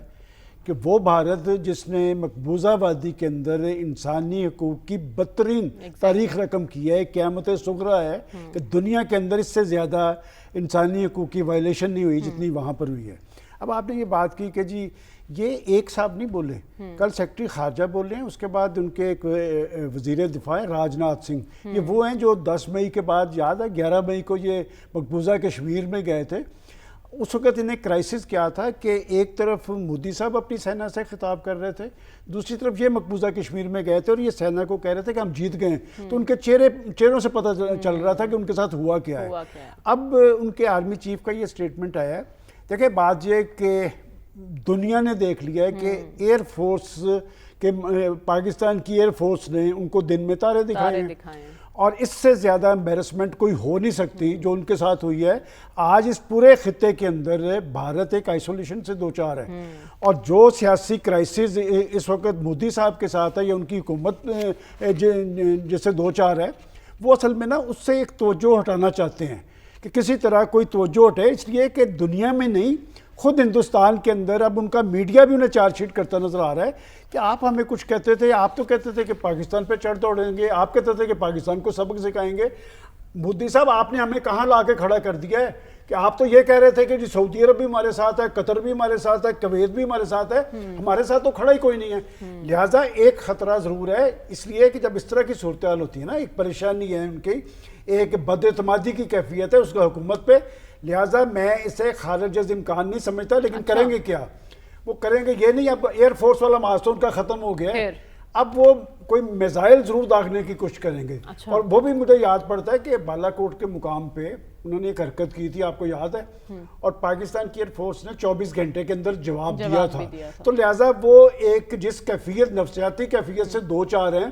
کہ وہ بھارت جس نے مقبوضہ وادی کے اندر انسانی حقوق کی بدترین تاریخ رقم کی ہے, قیامت صغریٰ ہے کہ دنیا کے اندر اس سے زیادہ انسانی حقوق کی وائلیشن نہیں ہوئی جتنی وہاں پر ہوئی ہے. اب آپ نے یہ بات کی کہ جی یہ ایک صاحب نہیں بولے, کل سیکرٹری خارجہ بولے ہیں, اس کے بعد ان کے ایک وزیر دفاع راج ناتھ سنگھ, یہ وہ ہیں جو 10 مئی کے بعد یاد ہے 11 مئی کو یہ مقبوضہ کشمیر میں گئے تھے. اس وقت انہیں کرائسس کیا تھا کہ ایک طرف مودی صاحب اپنی سینا سے خطاب کر رہے تھے, دوسری طرف یہ مقبوضہ کشمیر میں گئے تھے اور یہ سینا کو کہہ رہے تھے کہ ہم جیت گئے ہیں. تو ان کے چہروں سے پتہ چل رہا تھا کہ ان کے ساتھ ہوا کیا ہے. اب ان کے آرمی چیف کا یہ سٹیٹمنٹ آیا ہے. دیکھیں بات یہ کہ دنیا نے دیکھ لیا ہے کہ ایئر فورس کے پاکستان کی ایئر فورس نے ان کو دن میں تارے دکھائے ہیں اور اس سے زیادہ امبیرسمنٹ کوئی ہو نہیں سکتی جو ان کے ساتھ ہوئی ہے. آج اس پورے خطے کے اندر بھارت ایک آئسولیشن سے دوچار ہے اور جو سیاسی کرائسس اس وقت مودی صاحب کے ساتھ ہے یا ان کی حکومت جس سے دوچار ہے, وہ اصل میں نا اس سے ایک توجہ ہٹانا چاہتے ہیں کہ کسی طرح کوئی توجہ ہٹے, اس لیے کہ دنیا میں نہیں خود ہندوستان کے اندر اب ان کا میڈیا بھی انہیں چارج شیٹ کرتا نظر آ رہا ہے کہ آپ ہمیں کچھ کہتے تھے, آپ تو کہتے تھے کہ پاکستان پہ چڑھ دوڑیں گے, آپ کہتے تھے کہ پاکستان کو سبق سکھائیں گے. مودی صاحب آپ نے ہمیں کہاں لا کے کھڑا کر دیا ہے کہ آپ تو یہ کہہ رہے تھے کہ جی سعودی عرب بھی ہمارے ساتھ ہے, قطر بھی ہمارے ساتھ ہے, کویت بھی ہمارے ساتھ ہے, ہمارے ساتھ تو کھڑا ہی کوئی نہیں ہے. لہٰذا ایک خطرہ ضرور ہے, اس لیے کہ جب اس طرح کی صورتحال ہوتی ہے نا, ایک پریشانی ہے ان کی, ایک بد اعتمادی کی کیفیت ہے اس کا حکومت پہ. لہٰذا میں اسے خارج از امکان نہیں سمجھتا, لیکن کریں گے کیا؟ وہ کریں گے یہ نہیں, اب ایئر فورس والا محاذ تو ان کا ختم ہو گیا ہے, اب وہ کوئی میزائل ضرور داغنے کی کوشش کریں گے. اور وہ بھی مجھے یاد پڑتا ہے کہ بالا کوٹ کے مقام پہ انہوں نے ایک حرکت کی تھی, آپ کو یاد ہے, اور پاکستان کی ایئر فورس نے 24 گھنٹے کے اندر جواب دیا تھا. تو لہٰذا وہ ایک جس کیفیت نفسیاتی کیفیت سے دو چار ہیں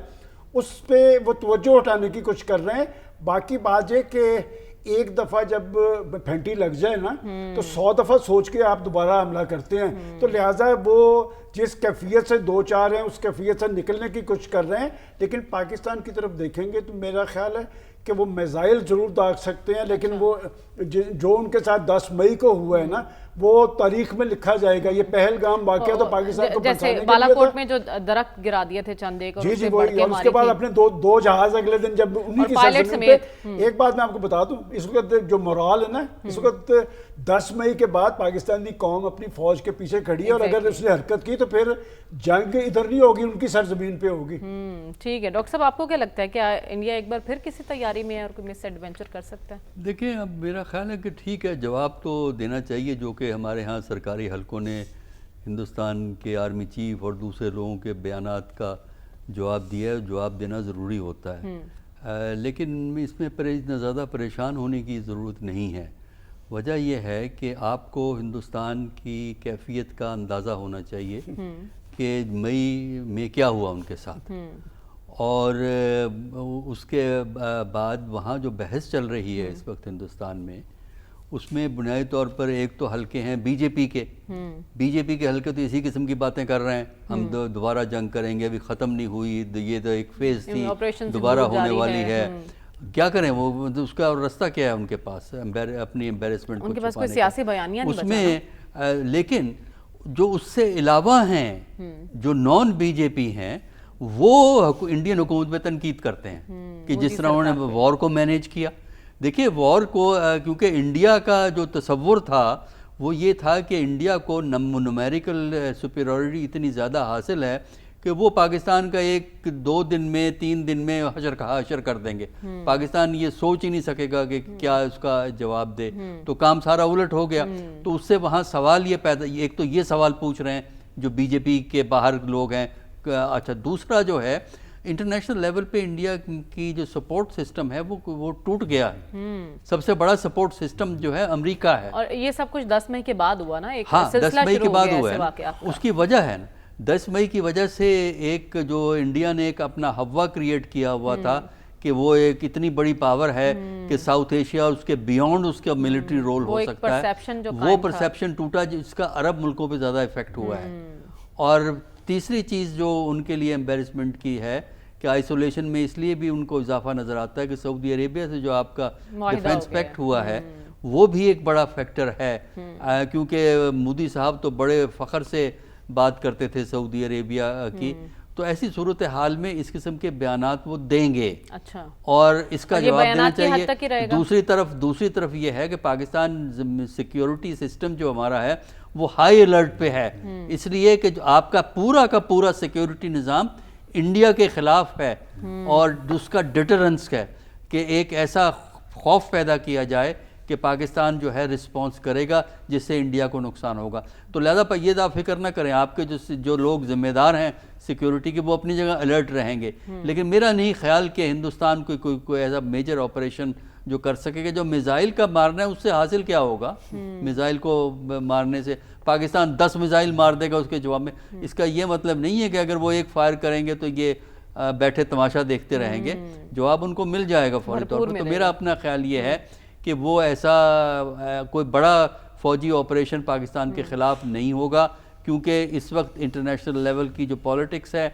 اس پہ وہ توجہ ہٹانے کی کوشش کر رہے ہیں. باقی بات یہ کہ ایک دفعہ جب پھینٹی لگ جائے نا تو 100 دفعہ سوچ کے آپ دوبارہ حملہ کرتے ہیں. تو لہٰذا وہ جس کیفیت سے دو چار ہیں اس کیفیت سے نکلنے کی کوشش کر رہے ہیں, لیکن پاکستان کی طرف دیکھیں گے تو میرا خیال ہے کہ وہ میزائل ضرور داغ سکتے ہیں, لیکن وہ جو ان کے ساتھ 10 مئی کو ہوا ہے نا وہ تاریخ میں لکھا جائے گا. یہ پہلگام واقعہ تو پاکستان کو جیسے بالا کوٹ میں جو درخت گرا دیے تھے چند ایک, جی وہی, اور اس کے بعد اپنے دو جہاز اگلے دن جب انہی کی سرزمین پہ. ایک بات میں آپ کو بتا دوں, اس وقت جو مورال ہے نا, اس وقت 10 مئی کے بعد پاکستانی قوم اپنی فوج کے پیچھے کھڑی ہے, اور اگر اس نے حرکت کی تو پھر جنگ ادھر نہیں ہوگی, ان کی سرزمین پہ ہوگی. ٹھیک ہے ڈاکٹر صاحب, آپ کو کیا لگتا ہے کیا انڈیا ایک بار پھر کسی تیاری میں ہے اور کوئی مس ایڈونچر کر سکتا ہے؟ دیکھیں اب میرا خیال ہے کہ ٹھیک ہے, جواب تو دینا چاہیے, جو کہ ہمارے ہاں سرکاری حلقوں نے ہندوستان کے آرمی چیف اور دوسرے لوگوں کے بیانات کا جواب دیا ہے, جواب دینا ضروری ہوتا ہے. لیکن اس میں اتنا زیادہ پریشان ہونے کی ضرورت نہیں ہے. وجہ یہ ہے کہ آپ کو ہندوستان کی کیفیت کا اندازہ ہونا چاہیے کہ مئی میں کیا ہوا ان کے ساتھ، اور اس کے بعد وہاں جو بحث چل رہی ہے اس وقت ہندوستان میں، اس میں بنیادی طور پر ایک تو حلقے ہیں بی جے پی کے حلقے تو اسی قسم کی باتیں کر رہے ہیں، ہم دوبارہ جنگ کریں گے، ابھی ختم نہیں ہوئی، یہ تو ایک فیز تھی، دوبارہ ہونے والی ہے، کیا کریں وہ اس کا راستہ کیا ہے ان کے پاس اپنی امبیرسمنٹ کو ان کے پاس کوئی چھپانے سیاسی بیانیہ نہیں اس میں لیکن جو اس سے علاوہ ہیں جو نان بی جے پی ہیں وہ انڈین حکومت پہ تنقید کرتے ہیں کہ جس طرح انہوں نے وار کو مینیج کیا. دیکھیے وار کو کیونکہ انڈیا کا جو تصور تھا وہ یہ تھا کہ انڈیا کو نومیریکل سپیریورٹی اتنی زیادہ حاصل ہے کہ وہ پاکستان کا 1-2 دن میں 3 دن میں حشر کر دیں گے. پاکستان یہ سوچ ہی نہیں سکے گا کہ کیا اس کا جواب دے, تو کام سارا الٹ ہو گیا. تو اس سے وہاں سوال یہ پیدا, ایک تو یہ سوال پوچھ رہے ہیں جو بی جے پی کے باہر لوگ ہیں. اچھا دوسرا جو ہے انٹرنیشنل لیول پہ انڈیا کی جو سپورٹ سسٹم ہے وہ ٹوٹ گیا ہے. سب سے بڑا سپورٹ سسٹم جو ہے امریکہ ہے, اور یہ سب کچھ 10 مئی کے بعد ہوا نا, ایک سلسلہ 10 مئی کے بعد ہوا ہے. اس کی وجہ ہے نا 10 مئی کی وجہ سے ایک جو انڈیا نے ایک اپنا ہوا کریٹ کیا ہوا تھا کہ وہ ایک اتنی بڑی پاور ہے کہ ساؤتھ ایشیا اور اس کے بیونڈ اس کا ملٹری رول ہو سکتا ہے, وہ پرسیپشن ٹوٹا جس کا عرب ملکوں پہ زیادہ ایفیکٹ ہوا ہے. اور تیسری چیز جو ان کے لیے امبیرسمنٹ کی ہے کہ آئسولیشن میں اس لیے بھی ان کو اضافہ نظر آتا ہے کہ سعودی عربیہ سے جو آپ کا ڈیفنس پیکٹ ہوا ہے وہ بھی ایک بڑا فیکٹر ہے, کیونکہ مودی صاحب تو بڑے فخر سے بات کرتے تھے سعودی عربیہ کی. تو ایسی صورتحال میں اس قسم کے بیانات وہ دیں گے. اچھا, اور اس کا جواب دینا چاہیے. دوسری طرف یہ ہے کہ پاکستان سیکیورٹی سسٹم جو ہمارا ہے وہ ہائی الرٹ پہ ہے, اس لیے کہ جو آپ کا پورا سیکیورٹی نظام انڈیا کے خلاف ہے, اور اس کا ڈیٹرنس ہے کہ ایک ایسا خوف پیدا کیا جائے کہ پاکستان جو ہے رسپانس کرے گا جس سے انڈیا کو نقصان ہوگا. تو لہذا یہ فکر نہ کریں, آپ کے جو لوگ ذمہ دار ہیں سیکیورٹی کے وہ اپنی جگہ الرٹ رہیں گے, لیکن میرا نہیں خیال کہ ہندوستان کوئی ایسا میجر آپریشن جو کر سکے گا. جو میزائل کا مارنا ہے اس سے حاصل کیا ہوگا؟ میزائل کو مارنے سے پاکستان 10 میزائل مار دے گا اس کے جواب میں. اس کا یہ مطلب نہیں ہے کہ اگر وہ ایک فائر کریں گے تو یہ بیٹھے تماشا دیکھتے رہیں گے, جواب ان کو مل جائے گا فوری طور پر. تو میرا اپنا خیال یہ ہے کہ وہ ایسا کوئی بڑا فوجی آپریشن پاکستان کے خلاف نہیں ہوگا, کیونکہ اس وقت انٹرنیشنل لیول کی جو پولیٹکس ہے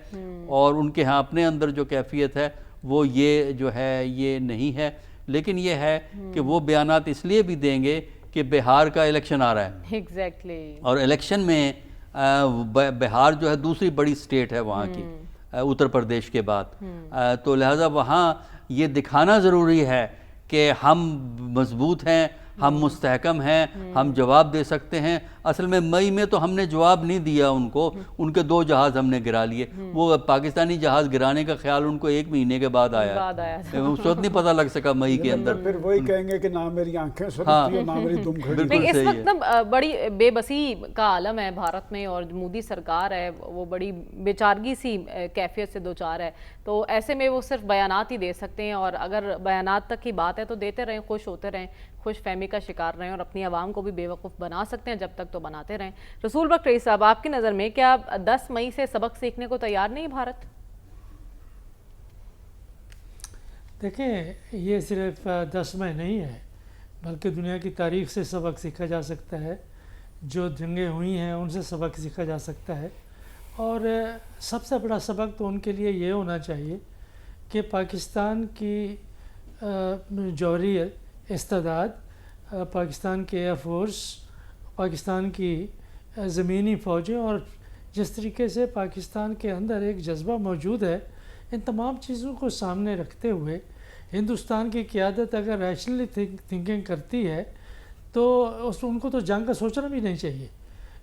اور ان کے ہاں اپنے اندر جو کیفیت ہے وہ یہ جو ہے یہ نہیں ہے. لیکن یہ ہے کہ وہ بیانات اس لیے بھی دیں گے کہ بہار کا الیکشن آ رہا ہے, اور الیکشن میں بہار جو ہے دوسری بڑی سٹیٹ ہے وہاں کی اتر پردیش کے بعد, تو لہٰذا وہاں یہ دکھانا ضروری ہے کہ ہم مضبوط ہیں, ہم مستحکم ہیں, ہم جواب دے سکتے ہیں. اصل میں مئی میں تو ہم نے جواب نہیں دیا ان کو, ان کے 2 جہاز ہم نے گرا لیے. وہ پاکستانی جہاز گرانے کا خیال ان کو 1 مہینے کے بعد آیا, اس وقت نہیں پتہ لگ سکا مئی کے اندر. پھر وہی کہیں گے کہ نہ میری آنکھیں سرختی نہ میری دم کھڑی. اس وقت بڑی بے بسی کا عالم ہے بھارت میں, اور مودی سرکار ہے وہ بڑی بیچارگی سی کیفیت سے دوچار ہے. تو ایسے میں وہ صرف بیانات ہی دے سکتے ہیں, اور اگر بیانات تک کی بات ہے تو دیتے رہیں, خوش ہوتے رہیں, خوش فہمی کا شکار رہیں, اور اپنی عوام کو بھی بے وقوف بنا سکتے ہیں, جب تک تو بناتے رہیں. رسول بخش رئیس صاحب, آپ کی نظر میں کیا 10 مئی سے سبق سیکھنے کو تیار نہیں بھارت؟ دیکھیں یہ صرف 10 مئی نہیں ہے, بلکہ دنیا کی تاریخ سے سبق سیکھا جا سکتا ہے. جو جنگیں ہوئی ہیں ان سے سبق سیکھا جا سکتا ہے, اور سب سے بڑا سبق تو ان کے لیے یہ ہونا چاہیے کہ پاکستان کی جوہری استعداد, پاکستان کے ایئر فورس, پاکستان کی زمینی فوجیں, اور جس طریقے سے پاکستان کے اندر ایک جذبہ موجود ہے, ان تمام چیزوں کو سامنے رکھتے ہوئے ہندوستان کی قیادت اگر ریشنلی تھنکنگ کرتی ہے تو ان کو تو جنگ کا سوچنا بھی نہیں چاہیے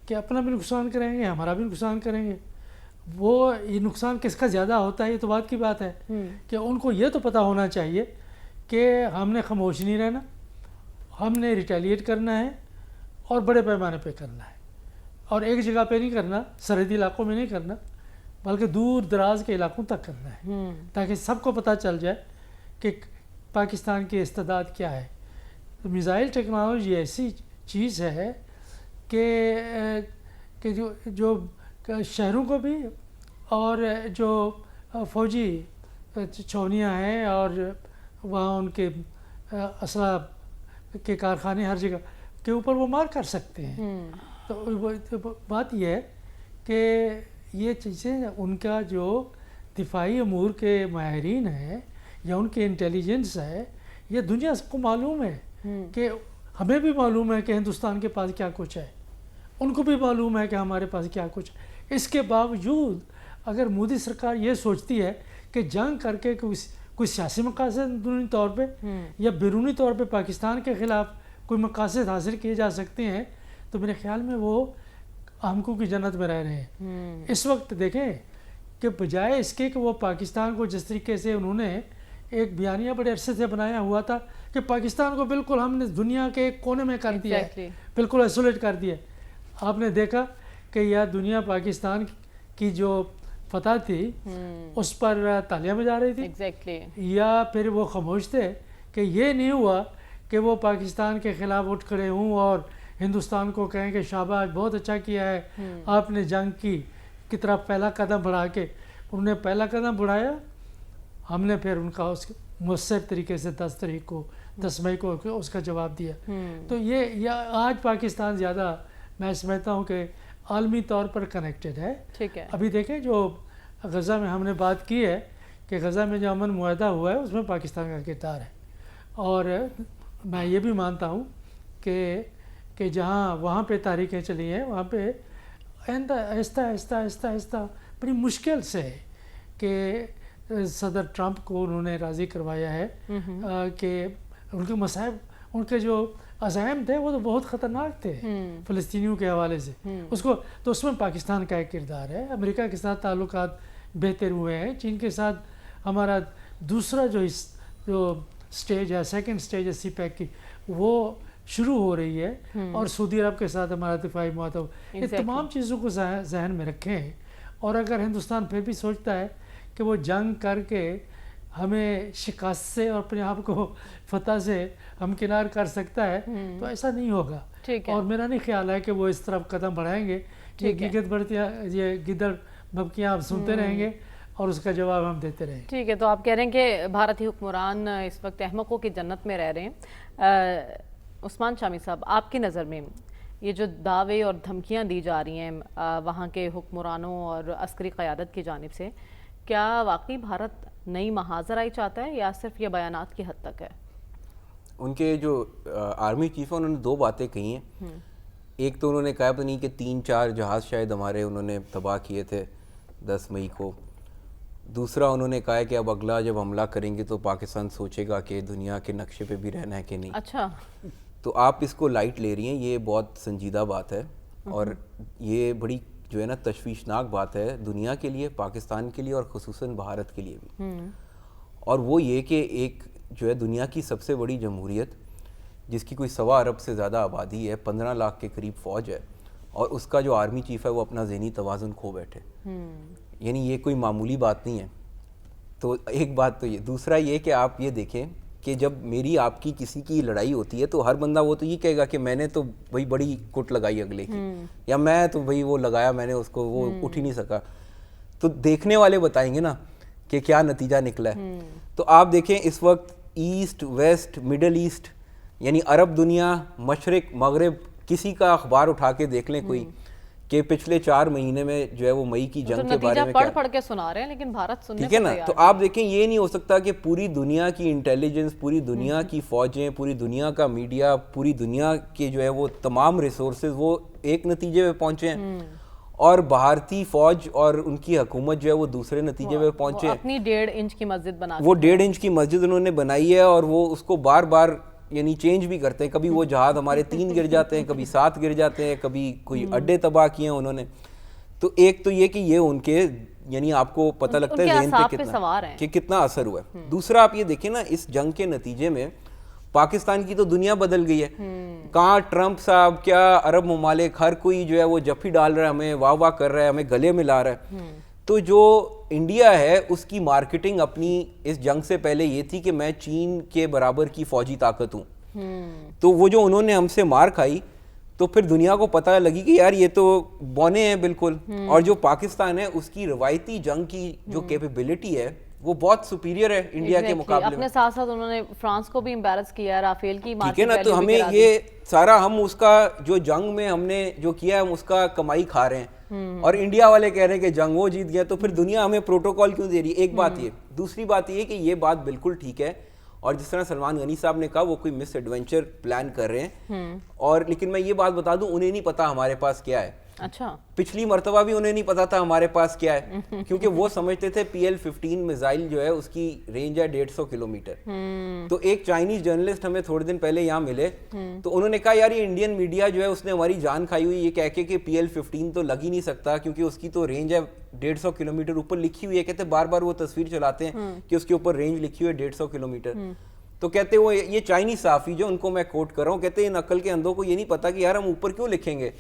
کہ اپنا بھی نقصان کریں گے, ہمارا بھی نقصان کریں گے. وہ یہ نقصان کس کا زیادہ ہوتا ہے یہ تو بات کی بات ہے کہ ان کو یہ تو پتہ ہونا چاہیے کہ ہم نے خاموش نہیں رہنا, ہم نے ریٹیلیٹ کرنا ہے, اور بڑے پیمانے پہ کرنا ہے, اور ایک جگہ پہ نہیں کرنا, سرحدی علاقوں میں نہیں کرنا, بلکہ دور دراز کے علاقوں تک کرنا ہے, تاکہ سب کو پتہ چل جائے کہ پاکستان کی استعداد کیا ہے. میزائل ٹیکنالوجی ایسی چیز ہے کہ جو شہروں کو بھی اور جو فوجی چھاونیاں ہیں اور وہاں ان کے اسلحہ کے کارخانے ہر جگہ کے اوپر وہ مار کر سکتے ہیں. تو بات یہ ہے کہ یہ چیزیں ان کا جو دفاعی امور کے ماہرین ہیں یا ان کے انٹیلیجنس ہے یہ دنیا کو معلوم ہے کہ ہمیں بھی معلوم ہے کہ ہندوستان کے پاس کیا کچھ ہے, ان کو بھی معلوم ہے کہ ہمارے پاس کیا کچھ ہے. اس کے باوجود اگر مودی سرکار یہ سوچتی ہے کہ جنگ کر کے کوئی سیاسی مقاصد اندرونی طور پہ یا بیرونی طور پہ پاکستان کے خلاف کوئی مقاصد حاصل کیے جا سکتے ہیں تو میرے خیال میں وہ آمکوں کی جنت میں رہ رہے ہیں. اس وقت دیکھیں کہ بجائے اس کے کہ وہ پاکستان کو جس طریقے سے انہوں نے ایک بیانیہ بڑے عرصے سے بنایا ہوا تھا کہ پاکستان کو بالکل ہم نے دنیا کے ایک کونے میں کر دیا ہے, بالکل آئسولیٹ کر دیا. آپ نے دیکھا کہ یا دنیا پاکستان کی جو فتح تھی اس پر تالیاں بجا رہی تھی, یا پھر وہ خاموش تھے کہ یہ نہیں ہوا کہ وہ پاکستان کے خلاف اٹھ کھڑے ہوں اور ہندوستان کو کہیں کہ شاباش بہت اچھا کیا ہے آپ نے جنگ کی طرف پہلا قدم بڑھا کے. انہوں نے پہلا قدم بڑھایا, ہم نے پھر ان کا اس مؤثر طریقے سے 10 مئی کو اس کا جواب دیا. تو یہ آج پاکستان زیادہ میں سمجھتا ہوں کہ عالمی طور پر کنیکٹڈ ہے. ابھی دیکھیں جو غزہ میں ہم نے بات کی ہے کہ غزہ میں جو امن معاہدہ ہوا ہے اس میں پاکستان کا کردار ہے, اور میں یہ بھی مانتا ہوں کہ جہاں وہاں پہ تاریخیں چلی ہیں وہاں پہ آہستہ آہستہ آہستہ آہستہ بڑی مشکل سے کہ صدر ٹرمپ کو انہوں نے راضی کروایا ہے کہ ان کے مصائب, ان کے جو عزائم تھے وہ تو بہت خطرناک تھے فلسطینیوں کے حوالے سے. تو اس میں پاکستان کا ایک کردار ہے. امریکہ کے ساتھ تعلقات بہتر ہوئے ہیں. چین کے ساتھ ہمارا دوسرا جو سٹیج ہے, سیکنڈ سٹیج ہے سی پیک کی, وہ شروع ہو رہی ہے, اور سعودی عرب کے ساتھ ہمارا دفاعی معاہدہ. یہ تمام چیزوں کو ذہن میں رکھیں, اور اگر ہندوستان پھر بھی سوچتا ہے کہ وہ جنگ کر کے ہمیں شکست سے اور اپنے آپ کو فتح سے ہمکنار کر سکتا ہے تو ایسا نہیں ہوگا. اور میرا نہیں خیال ہے کہ وہ اس طرف قدم بڑھائیں گے. یہ گدڑ بھبکیاں آپ سنتے رہیں گے اور اس کا جواب ہم دیتے رہیں گے. ٹھیک ہے, تو آپ کہہ رہے ہیں کہ بھارتی حکمران اس وقت احمقوں کی جنت میں رہ رہے ہیں. عثمان شامی صاحب, آپ کی نظر میں یہ جو دعوے اور دھمکیاں دی جا رہی ہیں وہاں کے حکمرانوں اور عسکری قیادت کی جانب سے, کیا واقعی بھارت نئی محاذرائی چاہتا ہے یا صرف یہ بیانات کی حد تک ہے؟ ان کے جو آرمی چیف ہیں انہوں نے 2 باتیں کہی ہیں. ایک تو انہوں نے کہا پتہ نہیں کہ 3-4 جہاز شاید ہمارے انہوں نے تباہ کیے تھے 10 مئی کو. دوسرا انہوں نے کہا کہ اب اگلا جب حملہ کریں گے تو پاکستان سوچے گا کہ دنیا کے نقشے پہ بھی رہنا ہے کہ نہیں. اچھا, تو آپ اس کو لائٹ لے رہی ہیں, یہ بہت سنجیدہ بات ہے, اور یہ بڑی جو ہے نا تشویشناک بات ہے دنیا کے لیے, پاکستان کے لیے, اور خصوصاً بھارت کے لیے بھی. اور وہ یہ کہ ایک جو ہے دنیا کی سب سے بڑی جمہوریت جس کی کوئی 1.25 ارب سے زیادہ آبادی ہے, 15 لاکھ کے قریب فوج ہے, اور اس کا جو آرمی چیف ہے وہ اپنا ذہنی توازن کھو بیٹھے, یعنی یہ کوئی معمولی بات نہیں ہے. تو ایک بات تو یہ. دوسرا یہ کہ آپ یہ دیکھیں کہ جب میری آپ کی کسی کی لڑائی ہوتی ہے تو ہر بندہ وہ تو یہ کہے گا کہ میں نے تو وہی بڑی کٹ لگائی اگلے کی, یا میں تو وہی وہ لگایا میں نے اس کو, وہ اٹھ ہی نہیں سکا. تو دیکھنے والے بتائیں گے نا کہ کیا نتیجہ نکلا ہے. تو آپ دیکھیں اس وقت ایسٹ ویسٹ مڈل ایسٹ یعنی عرب دنیا, مشرق مغرب, کسی کا اخبار اٹھا کے دیکھ لیں کوئی کہ پچھلے 4 مہینے میں جو ہے وہ مئی کی جنگ کے بارے میں پڑھ کے سنا رہے ہیں, لیکن بھارت سننے ٹھیک ہے نا. تو آپ دیکھیں یہ نہیں ہو سکتا کہ پوری دنیا کی انٹیلیجنس, پوری دنیا کی فوجیں, پوری دنیا کا میڈیا, پوری دنیا کے جو ہے وہ تمام ریسورسز وہ ایک نتیجے پہ پہنچے ہیں, اور بھارتی فوج اور ان کی حکومت جو ہے وہ دوسرے نتیجے پہ پہنچے. اپنی 1.5 انچ کی مسجد بنا, وہ 1.5 انچ کی مسجد انہوں نے بنائی ہے, اور وہ اس کو بار بار یعنی چینج بھی کرتے ہیں. کبھی وہ جہاز ہمارے 3 گر جاتے ہیں, کبھی 7 گر جاتے ہیں, کبھی کوئی اڈے تباہ کیے ہیں انہوں نے. تو ایک تو یہ کہ یہ ان کے یعنی آپ کو پتہ لگتا ہے ذہن پہ کہ کتنا اثر ہوا ہے. دوسرا آپ یہ دیکھیں نا اس جنگ کے نتیجے میں پاکستان کی تو دنیا بدل گئی ہے. کہاں ٹرمپ صاحب, کیا عرب ممالک, ہر کوئی جو ہے وہ جفی ڈال رہا ہے, ہمیں واہ واہ کر رہا ہے, ہمیں گلے ملا رہا ہے. تو جو انڈیا ہے اس کی مارکیٹنگ اپنی اس جنگ سے پہلے یہ تھی کہ میں چین کے برابر کی فوجی طاقت ہوں, تو وہ جو انہوں نے ہم سے مار کھائی تو پھر دنیا کو پتہ لگی کہ یار یہ تو بونے ہیں بالکل. اور جو پاکستان ہے اس کی روایتی جنگ کی جو کیپیبلٹی ہے وہ بہت سپیریئر ہے انڈیا کے مقابلے میں. اپنے ساتھ ساتھ انہوں نے فرانس کو بھی امبیرس کیا ہے, رافیل کی ٹھیک ہے نا, تو ہمیں یہ سارا ہم اس کا جو جنگ میں ہم نے جو کیا ہے ہم اس کا کمائی کھا رہے ہیں, اور انڈیا والے کہہ رہے ہیں کہ جنگ وہ جیت گیا, تو پھر دنیا ہمیں پروٹوکول کیوں دے رہی ہے؟ ایک بات یہ. دوسری بات یہ کہ یہ بات بالکل ٹھیک ہے, اور جس طرح سلمان غنی صاحب نے کہا وہ کوئی مس ایڈونچر پلان کر رہے ہیں, اور لیکن میں یہ بات بتا دوں انہیں نہیں پتا ہمارے پاس کیا ہے. اچھا, پچھلی مرتبہ بھی انہیں نہیں پتا تھا ہمارے پاس کیا ہے, کیونکہ وہ سمجھتے تھے PL-15 میزائل جو ہے اس کی رینج ہے 150 کلومیٹر. تو ایک چائنیز جرنلسٹ ہمیں تھوڑے دن پہلے یہاں ملے, تو انہوں نے کہا یار یہ انڈین میڈیا جو ہے اس نے ہماری جان کھائی ہوئی یہ کہہ کے کہ PL-15 تو لگ ہی نہیں سکتا کیونکہ اس کی تو رینج ہے 150 کلومیٹر, اوپر لکھی ہوئی ہے. کہتے بار بار وہ تصویر چلاتے ہیں کہ اس کے اوپر رینج لکھی ہوئی ہے 150 کلومیٹر. تو کہتے وہ یہ چائنیز صحافی جو ان کو میں کوٹ کر رہا ہوں, کہتے ان عقل کے اندھوں کو یہ نہیں پتا کہ یار ہم اوپر کیوں لکھیں گے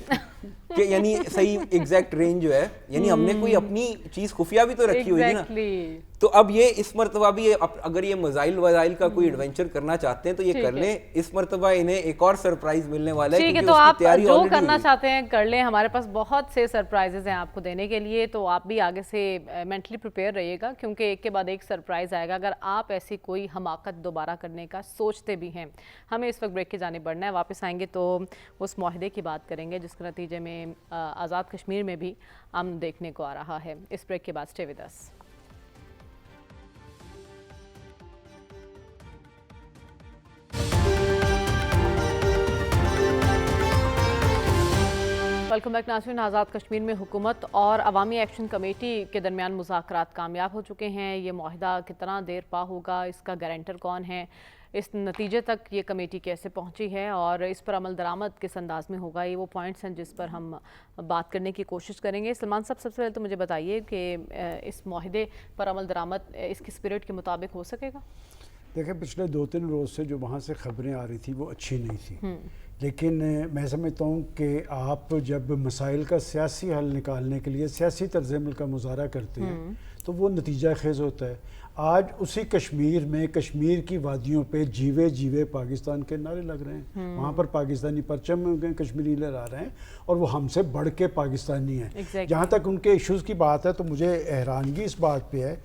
کہ یعنی صحیح ایگزیکٹ رینج جو ہے, یعنی ہم نے کوئی اپنی چیز خفیہ بھی تو رکھی ہوئی ہے نا. تو اب یہ اس مرتبہ بھی اگر یہ میزائل وزائل کا کوئی ایڈونچر کرنا چاہتے ہیں تو یہ کر لیں, اس مرتبہ انہیں ایک اور سرپرائز ملنے والا ہے. ٹھیک ہے, تو آپ جو کرنا چاہتے ہیں کر لیں, ہمارے پاس بہت سے سرپرائزز ہیں آپ کو دینے کے لیے, تو آپ بھی آگے سے مینٹلی پریپیئر رہیے گا کیونکہ ایک کے بعد ایک سرپرائز آئے گا اگر آپ ایسی کوئی حماقت دوبارہ کرنے کا سوچتے بھی ہیں. ہمیں اس وقت بریک کی جانب بڑھنا ہے, واپس آئیں گے تو اس معاہدے کی بات کریں گے جس کے نتیجے میں آزاد کشمیر میں بھی امن دیکھنے کو آ رہا ہے. اس بریک کے بعد stay with us. Welcome back ناظرین. آزاد کشمیر میں حکومت اور عوامی ایکشن کمیٹی کے درمیان مذاکرات کامیاب ہو چکے ہیں. یہ معاہدہ کتنا دیر پا ہوگا, اس کا گارنٹر کون ہے, اس نتیجے تک یہ کمیٹی کیسے پہنچی ہے اور اس پر عمل درآمد کس انداز میں ہوگا, یہ وہ پوائنٹس ہیں جس پر ہم بات کرنے کی کوشش کریں گے. سلمان صاحب, سب سے پہلے تو مجھے بتائیے کہ اس معاہدے پر عمل درآمد اس کی اسپرٹ کے مطابق ہو سکے گا؟ دیکھیں, پچھلے 2-3 روز سے جو وہاں سے خبریں آ رہی تھی وہ اچھی نہیں تھی, لیکن میں سمجھتا ہوں کہ آپ جب مسائل کا سیاسی حل نکالنے کے لیے سیاسی طرز عمل کا مظاہرہ کرتے ہیں تو وہ نتیجہ خیز ہوتا ہے. آج اسی کشمیر میں کشمیر کی وادیوں پہ جیوے جیوے پاکستان کے نعرے لگ رہے ہیں, وہاں پر پاکستانی پرچم کشمیری لہرا رہے ہیں اور وہ ہم سے بڑھ کے پاکستانی ہیں. جہاں تک ان کے ایشوز کی بات ہے تو مجھے حیرانگی اس بات پہ ہے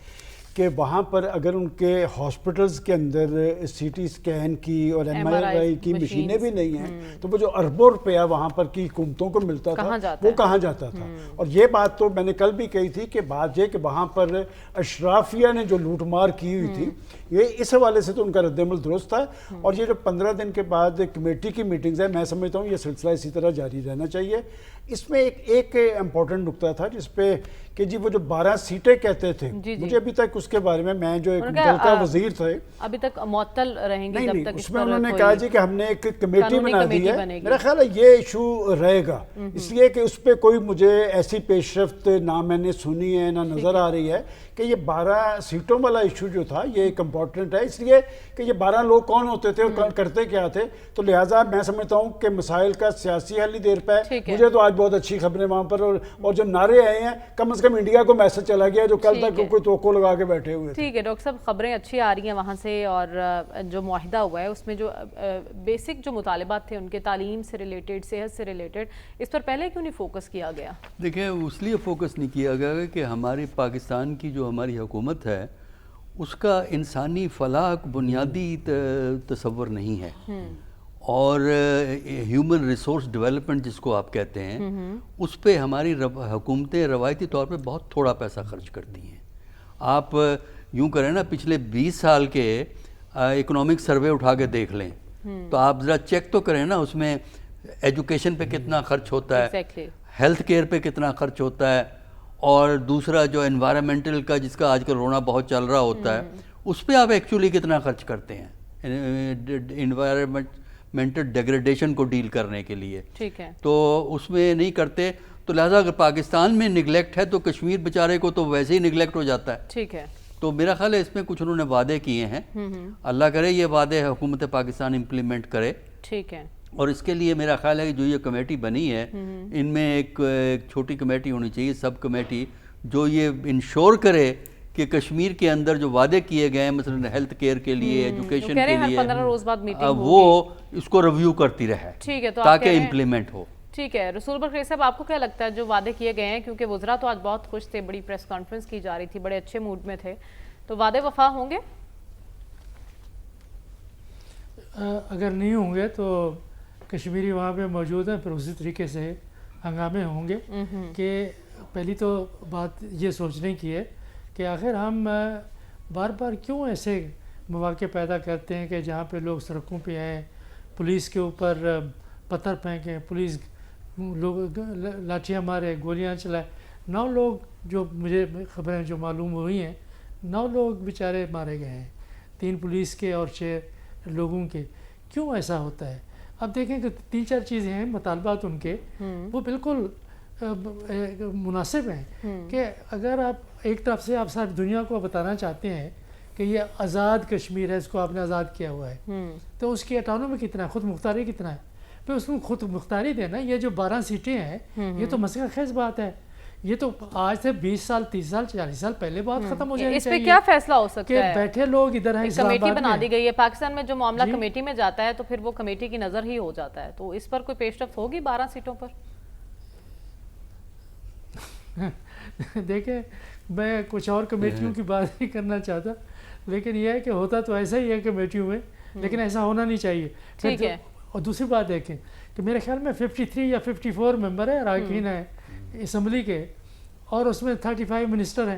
کہ وہاں پر اگر ان کے ہاسپٹلز کے اندر سی ٹی اسکین کی اور MRI کی مشینیں بھی نہیں ہیں تو وہ جو اربوں روپیہ وہاں پر کی حکومتوں کو ملتا تھا وہ کہاں جاتا تھا. اور یہ بات تو میں نے کل بھی کہی تھی کہ بات یہ کہ وہاں پر اشرافیہ نے جو لوٹ مار کی ہوئی تھی, یہ اس حوالے سے تو ان کا رد عمل درست تھا. اور یہ جو 15 دن کے بعد کمیٹی کی میٹنگز ہیں, میں سمجھتا ہوں یہ سلسلہ اسی طرح جاری رہنا چاہیے. اس میں ایک امپورٹنٹ نقطہ تھا جس پہ کہ جی وہ جو 12 سیٹیں کہتے تھے, مجھے ابھی تک اس کے بارے میں جو ایک متعلقہ وزیر تھے ابھی تک معطل رہیں گے جب تک اس میں انہوں نے کہا جی کہ ہم نے ایک کمیٹی بنا دی ہے. میرا خیال ہے یہ ایشو رہے گا, اس لیے کہ اس پہ کوئی مجھے ایسی پیش رفت نہ میں نے سنی ہے نہ نظر آ رہی ہے کہ یہ 12 سیٹوں والا ایشو جو تھا یہ ایک امپورٹنٹ ہے, اس لیے کہ یہ 12 لوگ کون ہوتے تھے اور کرتے کیا تھے. تو لہٰذا میں سمجھتا ہوں کہ مسائل کا سیاسی حل ہی دیر پہ ہے. مجھے تو آج بہت اچھی خبریں وہاں پر اور جو نعرے آئے ہیں کم از کم انڈیا کو میسج چلا گیا جو کل تک کوئی توقع لگا کے بیٹھے ہوئے. ٹھیک ہے ڈاکٹر صاحب, خبریں اچھی آ رہی ہیں وہاں سے, اور جو معاہدہ ہوا ہے اس میں جو بیسک جو مطالبات تھے ان کے تعلیم سے ریلیٹڈ, صحت سے ریلیٹڈ, اس پر پہلے کیوں نہیں فوکس کیا گیا؟ دیکھیں, اس لیے فوکس نہیں کیا گیا کہ ہماری پاکستان کی جو ہماری حکومت ہے اس کا انسانی فلاح بنیادی تصور نہیں ہے, اور ہیومن ریسورس ڈیولپمنٹ جس کو آپ کہتے ہیں اس پہ ہماری حکومتیں روایتی طور پہ بہت تھوڑا پیسہ خرچ کرتی ہیں. آپ یوں کریں نا, پچھلے 20 سال کے اکنامک سروے اٹھا کے دیکھ لیں تو آپ ذرا چیک تو کریں نا, اس میں ایجوکیشن پہ کتنا خرچ ہوتا ہے, ہیلتھ کیئر پہ کتنا خرچ ہوتا ہے, اور دوسرا جو انوائرمنٹل کا جس کا آج کل رونا بہت چل رہا ہوتا ہے اس پہ آپ ایکچولی کتنا خرچ کرتے ہیں انوائرمنٹل ڈیگریڈیشن کو ڈیل کرنے کے لیے. ٹھیک ہے, تو اس میں نہیں کرتے, تو لہٰذا اگر پاکستان میں نگلیکٹ ہے تو کشمیر بیچارے کو تو ویسے ہی نگلیکٹ ہو جاتا ہے. ٹھیک ہے, تو میرا خیال ہے اس میں کچھ انہوں نے وعدے کیے ہیں, اللہ کرے یہ وعدے حکومت پاکستان امپلیمنٹ کرے. ٹھیک ہے, اور اس کے لیے میرا خیال ہے کہ جو یہ کمیٹی بنی ہے ان میں ایک چھوٹی کمیٹی ہونی چاہیے, سب کمیٹی, جو یہ انشور کرے کہ کشمیر کے اندر جو وعدے کیے گئے ہیں مثلا ہیلتھ کیئر کے لیے، ایجوکیشن کہہ رہے کے ہیں ہر لیے، 15 روز بعد میٹنگ وہ اس کو ریویو کرتی رہے ٹھیک ہے، تو آپ کہہ تاکہ رہے ہیں امپلیمنٹ ہو. ٹھیک ہے. رسول بکر صاحب، آپ کو کیا لگتا ہے جو وعدے کیے گئے ہیں، کیونکہ وزراء تو آج بہت خوش تھے، بڑی پریس کانفرنس کی جا رہی تھی، بڑے اچھے موڈ میں تھے، تو وعدے وفا ہوں گے؟ اگر نہیں ہوں گے تو کشمیری وہاں پہ موجود ہیں، پھر اسی طریقے سے ہنگامے ہوں گے. کہ پہلی تو بات یہ سوچنے کی ہے کہ آخر ہم بار بار کیوں ایسے مواقع پیدا کرتے ہیں کہ جہاں پہ لوگ سڑکوں پہ آئیں، پولیس کے اوپر پتھر پھینکیں، پولیس لوگ لاٹھیاں مارے، گولیاں چلائے. 9 لوگ جو مجھے خبریں جو معلوم ہوئی ہیں، 9 لوگ بیچارے مارے گئے ہیں، 3 پولیس کے اور 6 لوگوں کے. کیوں ایسا ہوتا ہے؟ اب دیکھیں کہ 3-4 چیزیں ہیں، مطالبات ان کے وہ بالکل مناسب ہیں کہ اگر آپ ایک طرف سے آپ ساری دنیا کو بتانا چاہتے ہیں کہ یہ آزاد کشمیر ہے، اس کو آپ نے آزاد کیا ہوا ہے، تو اس کی اٹانومی کتنا ہے، خود مختاری کتنا ہے، پھر اس کو خود مختاری دینا. یہ جو 12 سیٹیں ہیں یہ تو مسئلہ خیز بات ہے. یہ تو آج سے 20 سال 30 سال 40 سال پہلے بات ختم ہو جانی اس پہ چاہیے. کیا فیصلہ ہو سکتا کہ ہے؟ بیٹھے لوگ ادھر ہیں اسلام کمیٹی آباد بنا میں. دی گئی ہے پاکستان میں، جو معاملہ کمیٹی میں جاتا ہے تو پھر وہ کمیٹی کی نظر ہی ہو جاتا ہے، تو اس پر کوئی پیش رفت ہوگی 12 سیٹوں پر؟ دیکھیں میں کچھ اور کمیٹیوں کی بات نہیں کرنا چاہتا، لیکن یہ ہے کہ ہوتا تو ایسا ہی ہے کمیٹیوں میں، لیکن ایسا ہونا نہیں چاہیے. ٹھیک ہے. اور دوسری بات دیکھیں کہ میرے خیال میں 53 یا 54 ممبر ہیں، اراکین ہیں اسمبلی کے، اور اس میں 35 منسٹر ہیں.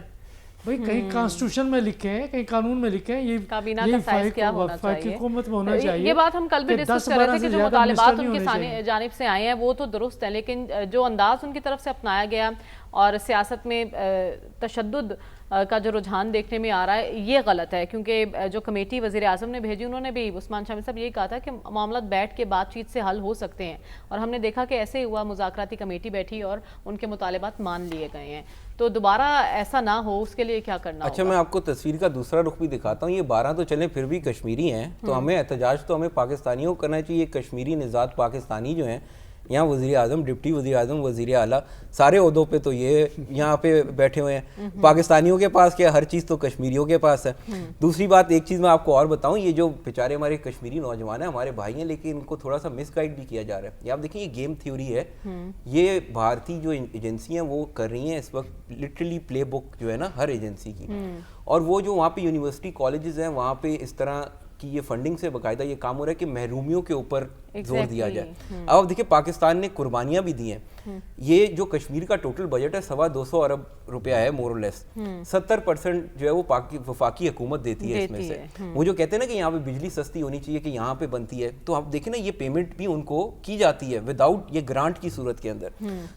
بھئی کہیں کانسٹیٹیوشن میں لکھے ہیں، کہیں قانون میں لکھے ہیں، کابینہ کا سائز کیا ہونا چاہیے. حکومت میں ہونا چاہیے. یہ بات ہم کل بھی ڈسکس کر رہے تھے کہ جو مطالبات ان کی جانب سے آئے ہیں وہ تو درست ہیں، لیکن جو انداز ان کی طرف سے اپنایا گیا اور سیاست میں تشدد کا جو رجحان دیکھنے میں آ رہا ہے یہ غلط ہے. کیونکہ جو کمیٹی وزیر اعظم نے بھیجی، انہوں نے بھی عثمان شامی صاحب یہ کہا تھا کہ معاملات بیٹھ کے بات چیت سے حل ہو سکتے ہیں، اور ہم نے دیکھا کہ ایسے ہوا، مذاکراتی کمیٹی بیٹھی اور ان کے مطالبات مان لیے گئے ہیں. تو دوبارہ ایسا نہ ہو اس کے لیے کیا کرنا ہوگا؟ اچھا میں آپ کو تصویر کا دوسرا رخ بھی دکھاتا ہوں. یہ 12 تو چلیں پھر بھی کشمیری ہیں، تو ہمیں احتجاج تو ہمیں پاکستانیوں کو کرنا چاہیے. کشمیری نژاد پاکستانی جو ہیں یہاں وزیر اعظم، ڈپٹی وزیر اعظم، وزیر اعلیٰ، سارے عہدوں پہ تو یہ یہاں پہ بیٹھے ہوئے ہیں. پاکستانیوں کے پاس کیا، ہر چیز تو کشمیریوں کے پاس ہے. دوسری بات ایک چیز میں آپ کو اور بتاؤں، یہ جو بیچارے ہمارے کشمیری نوجوان ہیں ہمارے بھائی ہیں، لیکن ان کو تھوڑا سا مس گائیڈ بھی کیا جا رہا ہے. یہ آپ دیکھیں یہ گیم تھیوری ہے، یہ بھارتی جو ایجنسی ہیں وہ کر رہی ہیں اس وقت لٹرلی پلے بک جو ہے نا ہر ایجنسی کی. اور وہ جو وہاں پہ یونیورسٹی کالجز ہیں وہاں پہ اس طرح کہ یہ فنڈنگ سے باقاعدہ یہ کام ہو رہا ہے کہ محرومیوں کے اوپر زور دیا جائے. اب دیکھیں پاکستان نے قربانیاں بھی دی ہیں. یہ جو کشمیر کا ٹوٹل بجٹ ہے 225 ارب روپیہ ہے مور اور لیس. 70% جو ہے وہ وفاقی حکومت دیتی ہے اس میں سے. وہ جو کہتے ہیں نا کہ یہاں پہ بجلی سستی ہونی چاہیے کہ یہاں پہ بنتی ہے، تو آپ دیکھیں نا یہ پیمنٹ بھی ان کو کی جاتی ہے وداؤٹ یہ گرانٹ کی صورت کے اندر.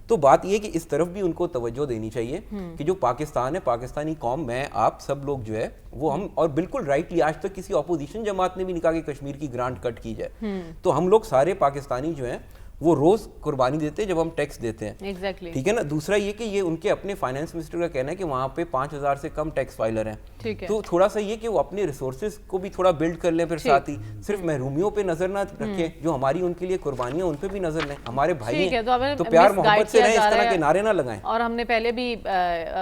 تو بات یہ ہے کہ اس طرف بھی ان کو توجہ دینی چاہیے کہ جو پاکستان ہے، پاکستانی قوم، میں آپ سب لوگ جو ہے وہ ہم، اور بالکل رائٹلی آج تک کسی اپوزیشن جماعت نے بھی نہیں کہا کہ کشمیر کی گرانٹ کٹ کی جائے. تو ہم لوگ سارے پاکستانی جو ہیں وہ روز قربانی دیتے ہیں جب ہم ٹیکس دیتے ہیں. ٹھیک ہے نا. دوسرا یہ کہ یہ ان کے اپنے فائنانس منسٹر کا کہنا ہے کہ وہاں پہ 5000 سے کم ٹیکس فائلر ہیں. تو تھوڑا سا یہ کہ وہ اپنے ریسورسز کو بھی تھوڑا بلڈ کر لیں. پھر ساتھ ہی صرف محرومیوں پہ نظر نہ رکھیں، جو ہماری ان کے لیے قربانیاں ان پہ بھی نظر لیں. ہمارے بھائی ہیں تو پیار محبت سے رہیں، اس طرح کے نعرے نہ لگائیں. اور ہم نے پہلے بھی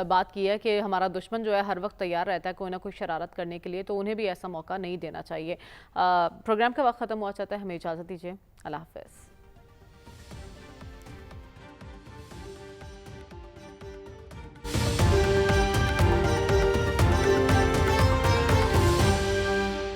بات کی ہے کہ ہمارا دشمن جو ہے ہر وقت تیار رہتا ہے کوئی نہ کوئی شرارت کرنے کے لیے، تو انہیں بھی ایسا موقع نہیں دینا چاہیے. پروگرام کا وقت ختم ہوا چاہتا ہے، ہمیں اجازت دیجیے. اللہ حافظ.